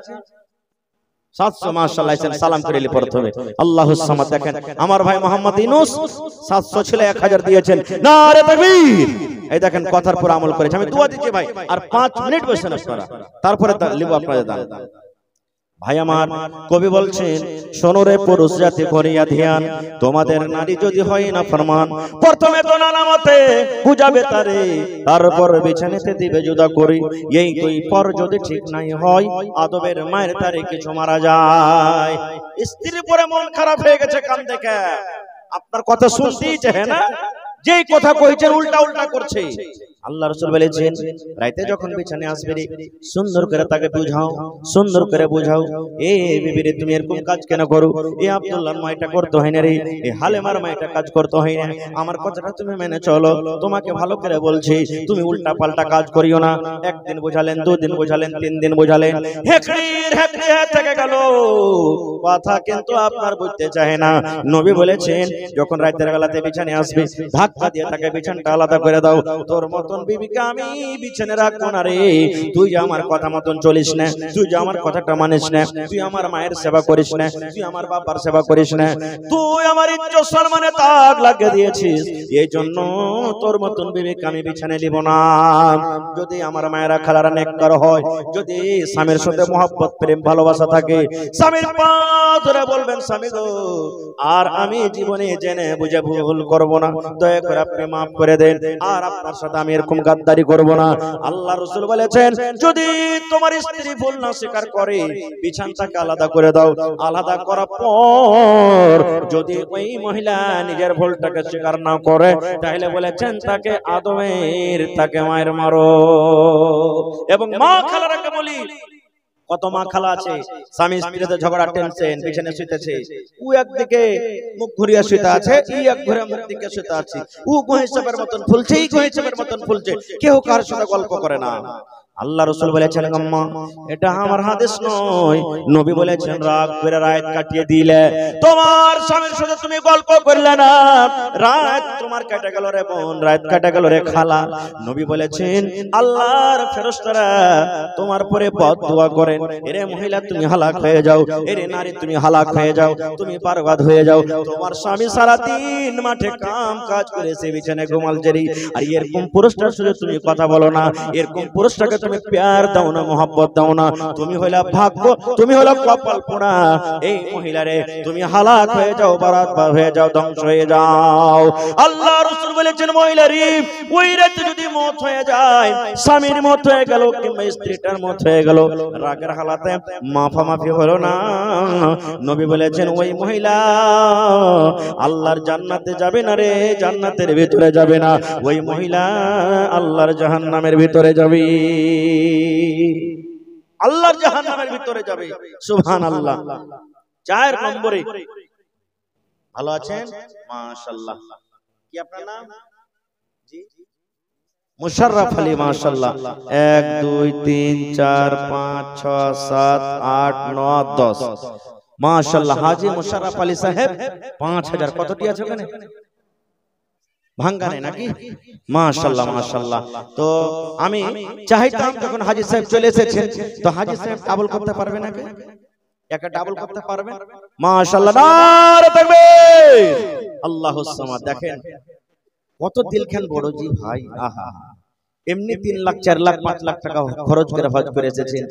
700 মাশাআল্লাহ। সালাম করিলি প্রথমে আল্লাহুস সামাদ। দেখেন আমার ভাই মোহাম্মদ ইউনূস 700 ছিল 1000 দিয়েছেন। নারে তাকবীর। এই দেখেন কথার পর আমল করেছে। আমি দোয়া দিচ্ছি ভাই, আর 5 মিনিট বসেন আপনারা, তারপরে লিব আপনাদের দান। ভাই আমার কবি বলছেন শোনো রে পুরুষ জাতি করিয়া ধ্যান, তোমাদের নারী যদি হয় না ফরমান, প্রথমে তো নানা মতে বুঝাবে তারে, তারপর বিছানাতে দিবে জুদা করি, এই দুই পর যদি ঠিক নাই হয় আদবের মায়ের তারে কিছু মারা যায়। স্ত্রীর পরে মন খারাপ হয়ে গেছে কান দেখে, আপনার কথা শুনতেই চায় না, যেই কথা কইছেন উল্টা উল্টা করছে। আল্লাহ রাসূল বলেছেন রাতে যখন বিছানে আসবে সুন্দর করে তাকে বুঝাও, সুন্দর করে বুঝাও, এ বিবি রে তুমি এরকম কাজ কেন করো, এ আব্দুল্লাহর মা এটা করতে হয় না রে, এ হালেমার মা এটা কাজ করতে হয় না, আমার কথাটা তুমি মেনে চলো, তোমাকে ভালো করে বলছি, তুমি উল্টা পাল্টা কাজ করিও না। একদিন বুঝালেন, 2 দিন বুঝালেন, 3 দিন বুঝালেন, হেকড়ির হেকড়ি থেকে গেল, কথা কিন্তু আপনার বুঝতে চায় না। নবী বলেছেন যখন রাতের বেলাতে বিছানে আসবে ধাক্কা দিয়ে তাকে বিছানটা আলাদা করে দাও। তোর মতন বিবিকে আমি বিছানে রাখবো না রে, তুই যে আমার কথা মতন চলিস না, তুই যে আমার কথাটা মানিস না, তুই আমার মায়ের সেবা করিস না, তুই আমার বাবার সেবা করিস না, তুই আমার ইজ্জত সম্মানে দাগ লাগিয়ে দিয়েছিস, এই জন্য তোর মতন বিবিকে আমি বিছানে নিব না। যদি আমার মায়েরা খালারা নেককার হয়, যদি স্বামীর সাথে মহব্বত প্রেম ভালোবাসা থাকে, স্বামীর পা ধরে বলবেন স্বামী গো আর আমি জীবনে জেনে বুঝে ভুল করব না, দয়া করে আপনি মাফ করে দেন, আর আপনার সাথে আমি এরকম গাদ্দারি করব না। আল্লাহ রাসূল বলেছেন যদি তোমার স্ত্রী ভুল না স্বীকার করে বিছানাটাকে আলাদা করে দাও, আলাদা করার পর যদি ওই মহিলা নিজের ভুলটাকে স্বীকার না করে তাহলে বলেছেন তাকে আদমের তাকে মায়ের মারো। এবং মা খালারাকে বলি, কত মা খালা আছে স্বামী স্ত্রীতে ঝগড়া টেনশন বিছানে শুইতেছে, ও একদিকে মুখ ঘুরিয়ে শুইতে আছে, ই এক ঘুরে মুখ দিকে শুইতে আছে, ও গোহিসাবের মতন ফুলছে, ই গোহিসাবের মতন ফুলছে, কেউ কার সাথে গল্প করে না। আল্লাহ রাসূল বলেছেন আম্মা এটা আমার হাদিস নয়, নবী বলেছেন রাগ করে রাত কাটিয়ে দিলে তোমার স্বামীর সাথে তুমি গল্প করলে না, রাত তোমার কেটে গেল রে বোন, রাত কেটে গেল রে খালা। নবী বলেছেন আল্লাহর ফেরেশতারা তোমার পরে বদদুয়া করেন, এরে মহিলা তুমি হালাক হয়ে যাও, এরে নারী তুমি হালাক হয়ে যাও, তুমি বরবাদ হয়ে যাও, তোমার স্বামী সারা দিন মাঠে কাম কাজ করেছে বিছানায় ঘুমাল জেরি, আর এরকম পুরুষটার সাথে তুমি কথা বলো না, এরকম পুরুষটাকে তুমি তুমি প্যার দাও না, মোহাব্বত দাও না, তুমি হইলা ভাগ্য, তুমি হলো কপাল পোড়া। এই মহিলারে তুমি হালাক হয়ে যাও, বারাত হয়ে যাও, ধ্বংস হয়ে যাও। আল্লাহ রাসূল বলেছেন মহিলারি ওই রাতে যদি মত হয়ে যায়, স্বামীর মত হয়ে গেল কিংবা স্ত্রীটার মত হয়ে গেল, রাগের হালাতে মাফামাফি হলো না, নবী বলেছেন ওই মহিলা আল্লাহর জান্নাতে যাবে না রে, জান্নাতের ভিতরে যাবে না, ওই মহিলা আল্লাহর জাহান্নামের ভিতরে যাবে, আল্লাহর জাহান্নামের ভিতরে যাবে। সুবহানাল্লাহ। 4 নম্বরে, ভালো আছেন? মাশাআল্লাহ। কি আপনার নাম? জি মুশাররফ আলী। মাশাআল্লাহ। 1 2 3 4 5 6 7 8 9 10। মাশাআল্লাহ। হাজী মুশাররফ আলী সাহেব 5000। কতটি আছে ওখানে? ভাঙ্গানে নাকি? মাশাআল্লাহ মাশাআল্লাহ। তো আমি চাইতাম যখন হাজী সাহেব চলে এসেছেন, তো হাজী সাহেব ডাবল করতে পারবে নাকি? একা ডাবল করতে পারবেন? মাশাআল্লাহ। নারে তাকবীর। আল্লাহুস সামাদ। দেখেন কত দিলখান বড় জি ভাই। আহা, এমনি 3 লাখ 4 লাখ 5 লাখ টাকা খরচ করে হজ করে এসেছেন,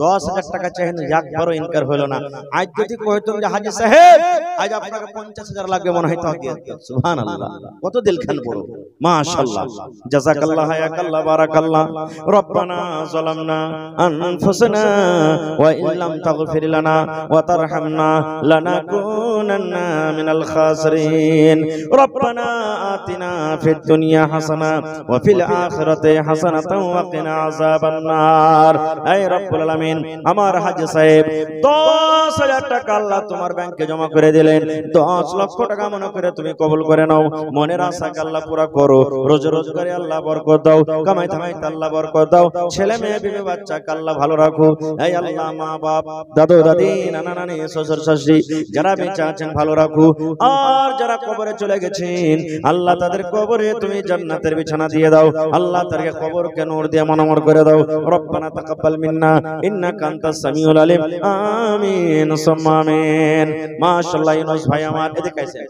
10,000 টাকা চাইেন, একবারও ইনকার হলো না। আজ যদি কইতাম যে হাজী সাহেব আজ আপনাকে 50,000 লাগবে, মনে হয়তো দিয়ে দিতেন। সুবহানাল্লাহ। কত দিলখান বড়। মাশাআল্লাহ। জাযাকাল্লাহ, হায়াকাল্লাহ, বারাকাল্লাহ। রব্বানা যালামনা আনফুসানা ওয়া ইল্লাম তাগফির লানা ওয়া তারহামনা লানাকুনান্না মিনাল খাসিরিন। রব্বানা আতিনা ফিদ দুনিয়া হাসানা ওয়া ফিল আখিরাতি হাসানাতাও ওয়া কিনা আযাবান নার। হে রব্বুল আলামিন, আমার হাজী সাহেব 10,000 টাকা আল্লাহ তোমার ব্যাংকে জমা করে দিলেন, 10 লক্ষ টাকা মনে করে তুমি কবুল করে নাও। মনের আশাকে আল্লাহ পুরা করো, রোজ রোজগারে আল্লাহ বরকত দাও, কামাই ধামাইতে আল্লাহ বরকত দাও, ছেলে মেয়ে বিবি বাচ্চাকে আল্লাহ ভালো রাখো। হে আল্লাহ, মা বাপ, দাদু দাদি, নানা নানি, শ্বশুর শাশুড়ি যারা বেঁচে আছেন ভালো রাখো, আর যারা কবরে চলে গেছেন আল্লাহ তাদের কবরে তুমি জান্নাতের বিছানা দিয়ে দাও। আল্লাহ তার কবরকে নূর দিয়ে মনোমর করে দাও। রব্বানা তাকাব্বাল মিন্না ইন্নাকা আনতাস সামিউল আলিম। আমিন সুম্মা আমিন। মাশাআল্লাহ। ইউনুস ভাই আমার এদিকে আইছে,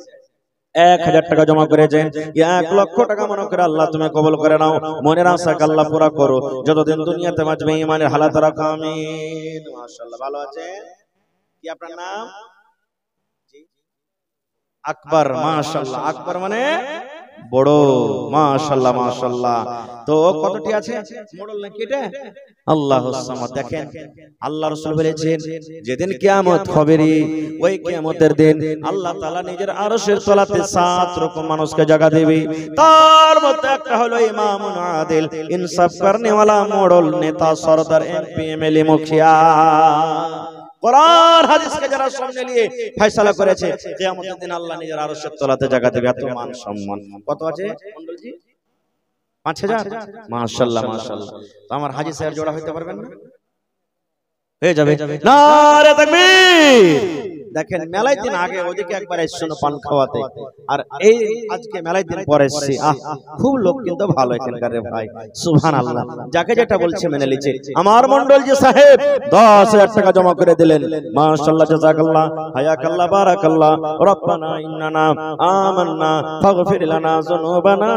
1000 টাকা জমা করেছেন, 1 লক্ষ টাকা মনে করে আল্লাহ তুমি কবুল করে নাও। মনের আশাকে আল্লাহ পুরা করো, যতদিন দুনিয়াতে বাঁচবে ঈমানের হালাত রাখো। আমিন। মাশাআল্লাহ। ভালো আছেন? কি আপনার নাম? জি আকবর। মাশাআল্লাহ। আকবর মানে বড়। মাশাআল্লাহ মাশাআল্লাহ। তো কতটি আছে? মডেল নাকি এটা? আল্লাহুস সামাদ। দেখেন আল্লাহ রাসূল বলেছেন যেদিন কিয়ামত হবে রে, ওই কিয়ামতের দিন আল্লাহ তাআলা নিজের আরশের তলাতে 7 রকম মানুষকে জায়গা দেবে। তার মধ্যে একটা হলো ইমামুন আদিল, ইনসাফ করনে वाला মডেল নেতা, সরদার, এমপি, এমএলএ, মুখিয়া। কোরআন হাদিসকে যারা সামনে নিয়ে ফয়সালা করেছে, কিয়ামতের দিন আল্লাহ নিজের আরশের তলাতে জায়গা দেবে। এত মান সম্মান। কত আছে মণ্ডলজি? 5000। মাশাআল্লাহ মাশাআল্লাহ। তো আমার হাজী সাহেব জোড়া হইতে পারবেন না? হয়ে যাবে। নারে তাকবীর। দেখেন মেলায় দিন আগে ওদিকে একবার এসেছিল পান খাওয়াতে, আর এই আজকে মেলায় দিন পরে এসেছি। খুব লোক কিন্তু ভালো এখানকার রে ভাই। সুবহানাল্লাহ। যাকে যেটা বলছে মেনে লিছে। আমার মণ্ডলজি সাহেব 10,000 টাকা জমা করে দিলেন। মাশাআল্লাহ, জাযাকাল্লাহ, হায়াকাল্লাহ, বারাকাল্লাহ। রব্বানা ইন্নানা আমান্না ফাগফির লানা যুনুবানা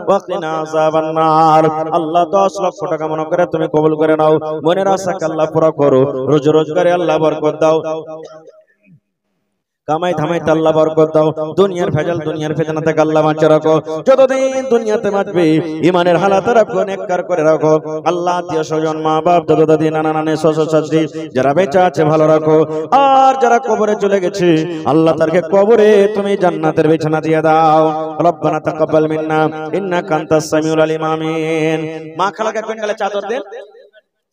ওয়া কিনা আযাবান নার। আল্লাহ 10 লক্ষ টাকা মনে করে তুমি কবুল করে নাও। মনের আশাকে আল্লাহ পুরা করো, রোজ রোজগারে আল্লাহ বরকত দাও, কামাই ধামাইতে আল্লাহ বরকত দাও, দুনিয়ার ভেজাল দুনিয়ার ফিতনা থেকে আল্লাহ বাঁচিয়ে রাখো। যতদিন দুনিয়াতে বাঁচবে ঈমানের হালাত রাখো, নেককার করে রাখো। আল্লাহ আত্মীয় স্বজন, মা বাপ, দাদু দাদি, নানা নানি, শ্বশুর শাশুড়ি যারা বেঁচে আছে ভালো রাখো, আর যারা কবরে চলে গেছে আল্লাহ তারকে কবরে তুমি জান্নাতের বিছানা দিয়ে দাও। রব্বানা তাকাব্বাল মিন্না ইন্নাকা আনতাস সামিউল আলিম। আমিন। মা খালাকে পেন্ডালে চাদর দেন।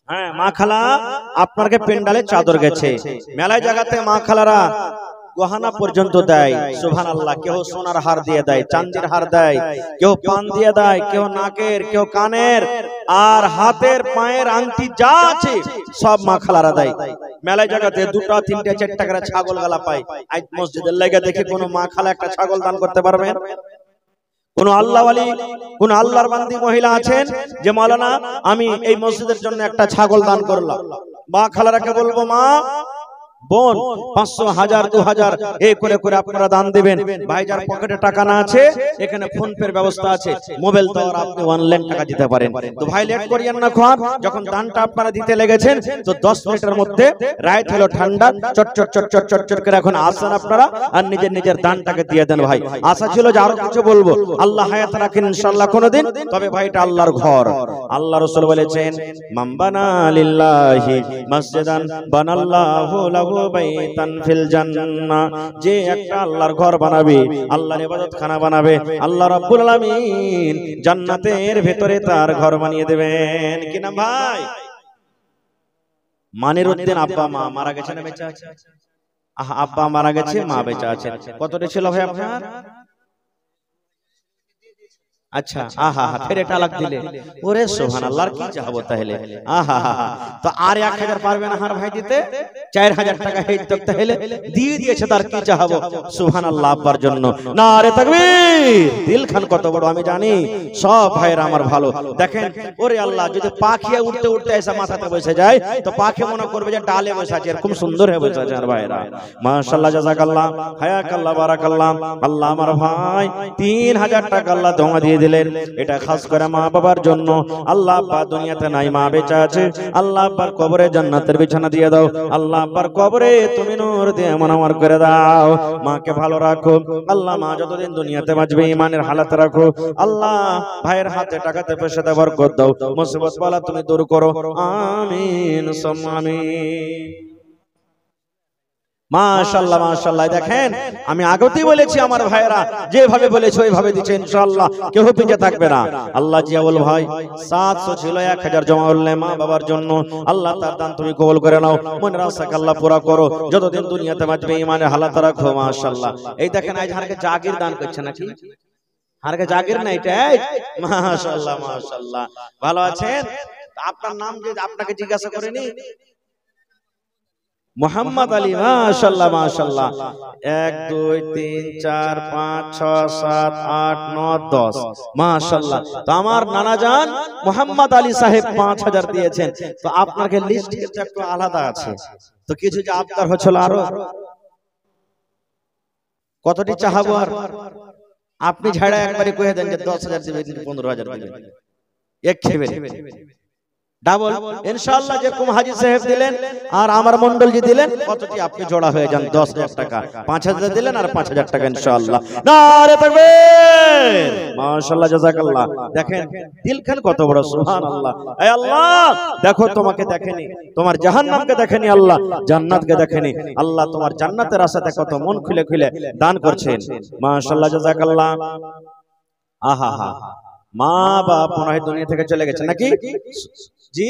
হ্যাঁ, মা খালা আপনাকে পেন্ডালে চাদর গেছে। মেলায় জায়গাতে মা খালারা গহনা পর্যন্ত দেয়। সুবহানাল্লাহ। কেউ সোনার হার দিয়ে দেয়, চাঁদির হার দেয়, কেউ পান দিয়ে দেয়, কেউ নাকের, কেউ কানের, আর হাতের পায়ের আংটি যা আছে সব মা খালারা দেয়। মেলায় জায়গাতে 2টা 3টা 4টা করে ছাগল গালা পায়। আজ মসজিদের লাগা দেখে কোন মা খালা একটা ছাগল দান করতে পারবেন? কোন আল্লাহ ওয়ালি, কোন আল্লাহর বান্দি মহিলা আছেন যে মাওলানা আমি এই মসজিদের জন্য একটা ছাগল দান করলাম? মা খালারাকে বলবো, মা বোন 500 1000 2000 এই করে করে আপনারা দান দিবেন। ভাই যার পকেটে টাকা না আছে এখানে ফোন পের ব্যবস্থা আছে, মোবাইল দ্বারা আপনি অনলাইন টাকা দিতে পারেন। তো ভাই লেট করিয়েন না, খান যখন দানটা আপনারা দিতে লেগেছেন তো 10 মিনিটের মধ্যে রাইট হলো ঠান্ডা, চট চট চট চট চট চট করে এখন আসেন আপনারা আর নিজের নিজের দানটাকে দিয়ে দেন। ভাই আশা ছিল যে আরো কিছু বলবো, আল্লাহ হায়াত রাখেন ইনশাআল্লাহ কোনদিন, তবে ভাই এটা আল্লাহর ঘর। আল্লাহ রাসূল বলেছেন মামবানা লিল্লাহি মসজিদান বানাল্লাহু লাহু বাইতান ফিল জান্নাহ, যে একটা আল্লাহর ঘর বানাবে, আল্লাহর ইবাদতখানা বানাবে, আল্লাহ রাব্বুল আলামিন জান্নাতের ভেতরে তার ঘর বানিয়ে দেবেন। কি নাম ভাই? মানিরউদ্দিন। আব্বা মা মারা গেছে না বেঁচে আছে? আব্বা মারা গেছে, মা বেঁচে আছে। কতটি ছিল ভাই আপনার? আচ্ছা, আহা হা, ফের এটা লাগ দিলে, ওরে সুবহানাল্লাহ, কি চাহবো তাহলে, আহা হা। তো আর 1000 পারবে না হার ভাই দিতে? 4000 টাকা এই তো তাহলে দিয়ে দিয়েছে, তার কি চাহবো। সুবহানাল্লাহ আব্বার জন্য নারে তাকবীর। দিল খান কত বড় আমি জানি, সব ভাইরা আমার ভালো। দেখেন ওরে আল্লাহ, যদি পাখিয়া উঠতে উঠতে এসে মাথাতে বসে যায় তো পাখি মনে করবে যে ডালে বসে আছে, এরকম সুন্দর হয়ে বসে আছে। আর ভাইরা মাশাআল্লাহ, জাযাকাল্লাহ, হায়াকাল্লাহ, বারাকাল্লাহ। আল্লাহ আমার ভাই 3000 টাকা আল্লাহ দোয়া দিয়ে দিলেন, এটা খাস করে মা বাবার জন্য। আল্লাহ আব্বা দুনিয়াতে নাই, মা বেঁচে আছে, আল্লাহ আব্বার কবরে জান্নাতের বিছানা দিয়ে দাও। আল্লাহ আব্বার কবরে তুমি নূর দিয়ে মনোমর করে দাও। মাকে ভালো রাখো আল্লাহ, মা যতদিন দুনিয়াতে বাঁচবে ঈমানের হালাতে রাখো। আল্লাহ ভাইয়ের হাতে টাকাতে পয়সাতে বরকত দাও, মুসিবত বালা তুমি দূর করো, আমিন সুম্মা আমিন। মাশাআল্লাহ মাশাআল্লাহ। দেখেন আমি আগতেই বলেছি আমার ভাইরা যেভাবে বলেছে ওইভাবে দিচ্ছে ইনশাআল্লাহ, কেউ পিছে থাকবে না। আল্লাহ জিয়াউল ভাই 700 ছিল, 1000 জমা করলে মা বাবার জন্য। আল্লাহ তার দান তুমি কবুল করে নাও, মনের আশাকে আল্লাহ পুরা করো, যতদিন দুনিয়াতে বাঁচবে ঈমানের হালাত রাখো। মাশাআল্লাহ। এই দেখেন আজ হারকে জাগির দান করছে নাকি? হারকে জাগির না এটা? মাশাআল্লাহ মাশাআল্লাহ। ভালো আছেন? আপনার নাম যে আপনাকে জিজ্ঞাসা করিনি, মোহাম্মদ আলী। মাশাআল্লাহ মাশাআল্লাহ। 1 2 3 4 5 6 7 8 9 10 মাশাআল্লাহ। তো আমার নানা জান মোহাম্মদ আলী সাহেব 5000 দিয়েছেন। তো আপনাকে লিস্ট একটু আলাদা আছে, তো কিছু যে আপনার হচ্ছিল আরো কতটি চাহাবো, আর আপনি ঝাড়া একবারে কয়ে দেন যে 10000 দিবেন, 15000 দিবেন, এক খেবে ডাবল ইনশাআল্লাহ। যেরকম হাজী সাহেব দিলেন আর আমার মন্ডলজি দিলেন, কতটি আপনি জোড়া হয়ে যান 10000 টাকা, 5000 দিলেন আর 5000 টাকা ইনশাআল্লাহ। নারে তাকবীর, মাশাআল্লাহ, জাযাকাল্লাহ। দেখেন দিলখান কত বড়, সুবহানাল্লাহ। হে আল্লাহ দেখো তোমাকে দেখেনি, তোমার জাহান্নামকে দেখেনি, আল্লাহ জান্নাতকে দেখেনি। আল্লাহ তোমার জান্নাতের আশাতে কত মন খুলে খুলে দান করছেন। মাশাআল্লাহ, জাযাকাল্লাহ। আহা হা, মা বাপ মনে হয় দুনিয়া থেকে চলে গেছে নাকি? জি,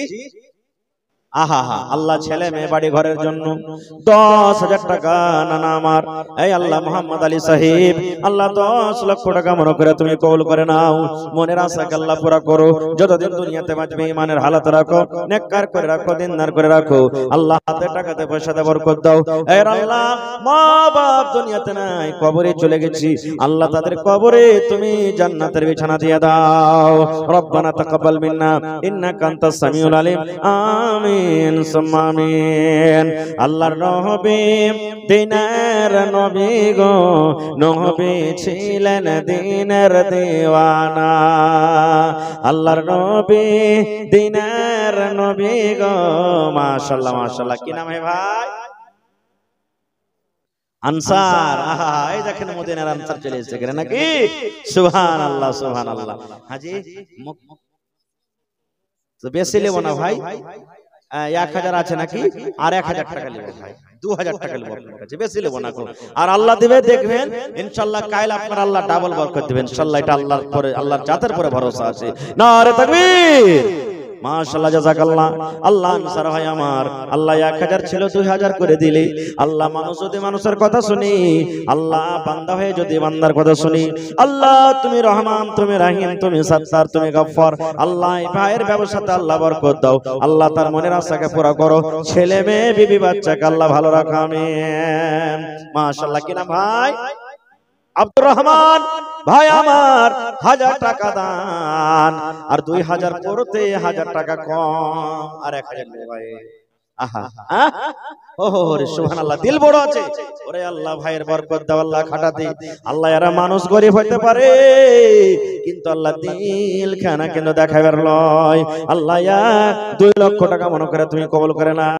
আহা হা। আল্লাহ ছেলে মেয়ে বাড়ি ঘরের জন্য 10000 টাকা নানা আমার, এই আল্লাহ মোহাম্মদ আলী সাহেব, আল্লাহ 10 লক্ষ টাকা মনে করে তুমি কবুল করে নাও, মনের আশাকে আল্লাহ পুরা করো, যতদিন দুনিয়াতে বাঁচবে ঈমানের হালাত রাখো, নেককার করে রাখো, দিনদার করে রাখো। আল্লাহ হাতে টাকাতে পয়সাতে বরকত দাও। এই আল্লাহ মা বাপ দুনিয়াতে নাই, কবরে চলে গেছি, আল্লাহ তাদের কবরে তুমি জান্নাতের বিছানা দিয়ে দাও। রব্বানা তাকাব্বাল মিন্না ইন্নাকা আনতাস সামিউল আলিম, আমিন সুম্মা আমিন। আল্লাহর নবী দিনের নবী গো, নবী ছিলেন দিনের দিওয়ানা। আল্লাহর নবী দিনের নবী গো, মাশাআল্লাহ মাশাআল্লাহ। কি নাম है ভাই? আনসার। আহা, এই দেখেন মদিনার আনসার চলে এসেছে নাকি? সুবহানাল্লাহ সুবহানাল্লাহ। হাজি তো বেশি নেব না ভাই, 1000 আছে নাকি? আর 1000 টাকা নেব ভাই, 2000 টাকা নেব আপনার কাছে, বেশি নেব না। আর আল্লাহ দিবে দেখবেন ইনশাআল্লাহ, কাল আপনার আল্লাহ ডাবল বরকত দিবেন ইনশাআল্লাহ। এটা আল্লাহর পরে, আল্লাহর জাতের পরে ভরসা আছে। নারে তাকবীর, মাশাআল্লাহ, জাযাকাল্লাহ। আল্লাহ আনসার ভাই আমার, আল্লাহ 1000 ছিল 2000 করে দিলে। আল্লাহ মানুষ যদি মানুষের কথা শুনি, আল্লাহ বান্দা হয়ে যদি বান্দার কথা শুনি, আল্লাহ তুমি রহমান, তুমি রাহিম, তুমি সাত্তার, তুমি গফফার। আল্লাহ এই ভাইয়ের ব্যবসাতে আল্লাহ বরকত দাও, আল্লাহ তার মনের আশাকে পুরা করো, ছেলে মেয়ে বিবি বাচ্চাকে আল্লাহ ভালো রাখো, আমিন। মাশাআল্লাহ। কি নাম ভাই? আব্দুর রহমান ভাই আমার 1000 টাকা দান, আর 2000 করতে 1000 টাকা কম, আর 1000 ভাই আহা ওহো রে সুবহানাল্লাহ, দিল বড় আছে। ওরে আল্লাহ ভাইয়ের বরকত দাও আল্লাহ খাটাতে। আল্লাহ এরা মানুষ গরিব হইতে পারে কিন্তু আল্লাহ দিল খানা কেন দেখাবার লয়। আল্লাহ 2 লক্ষ টাকা মনে করে তুমি কবুল করে না।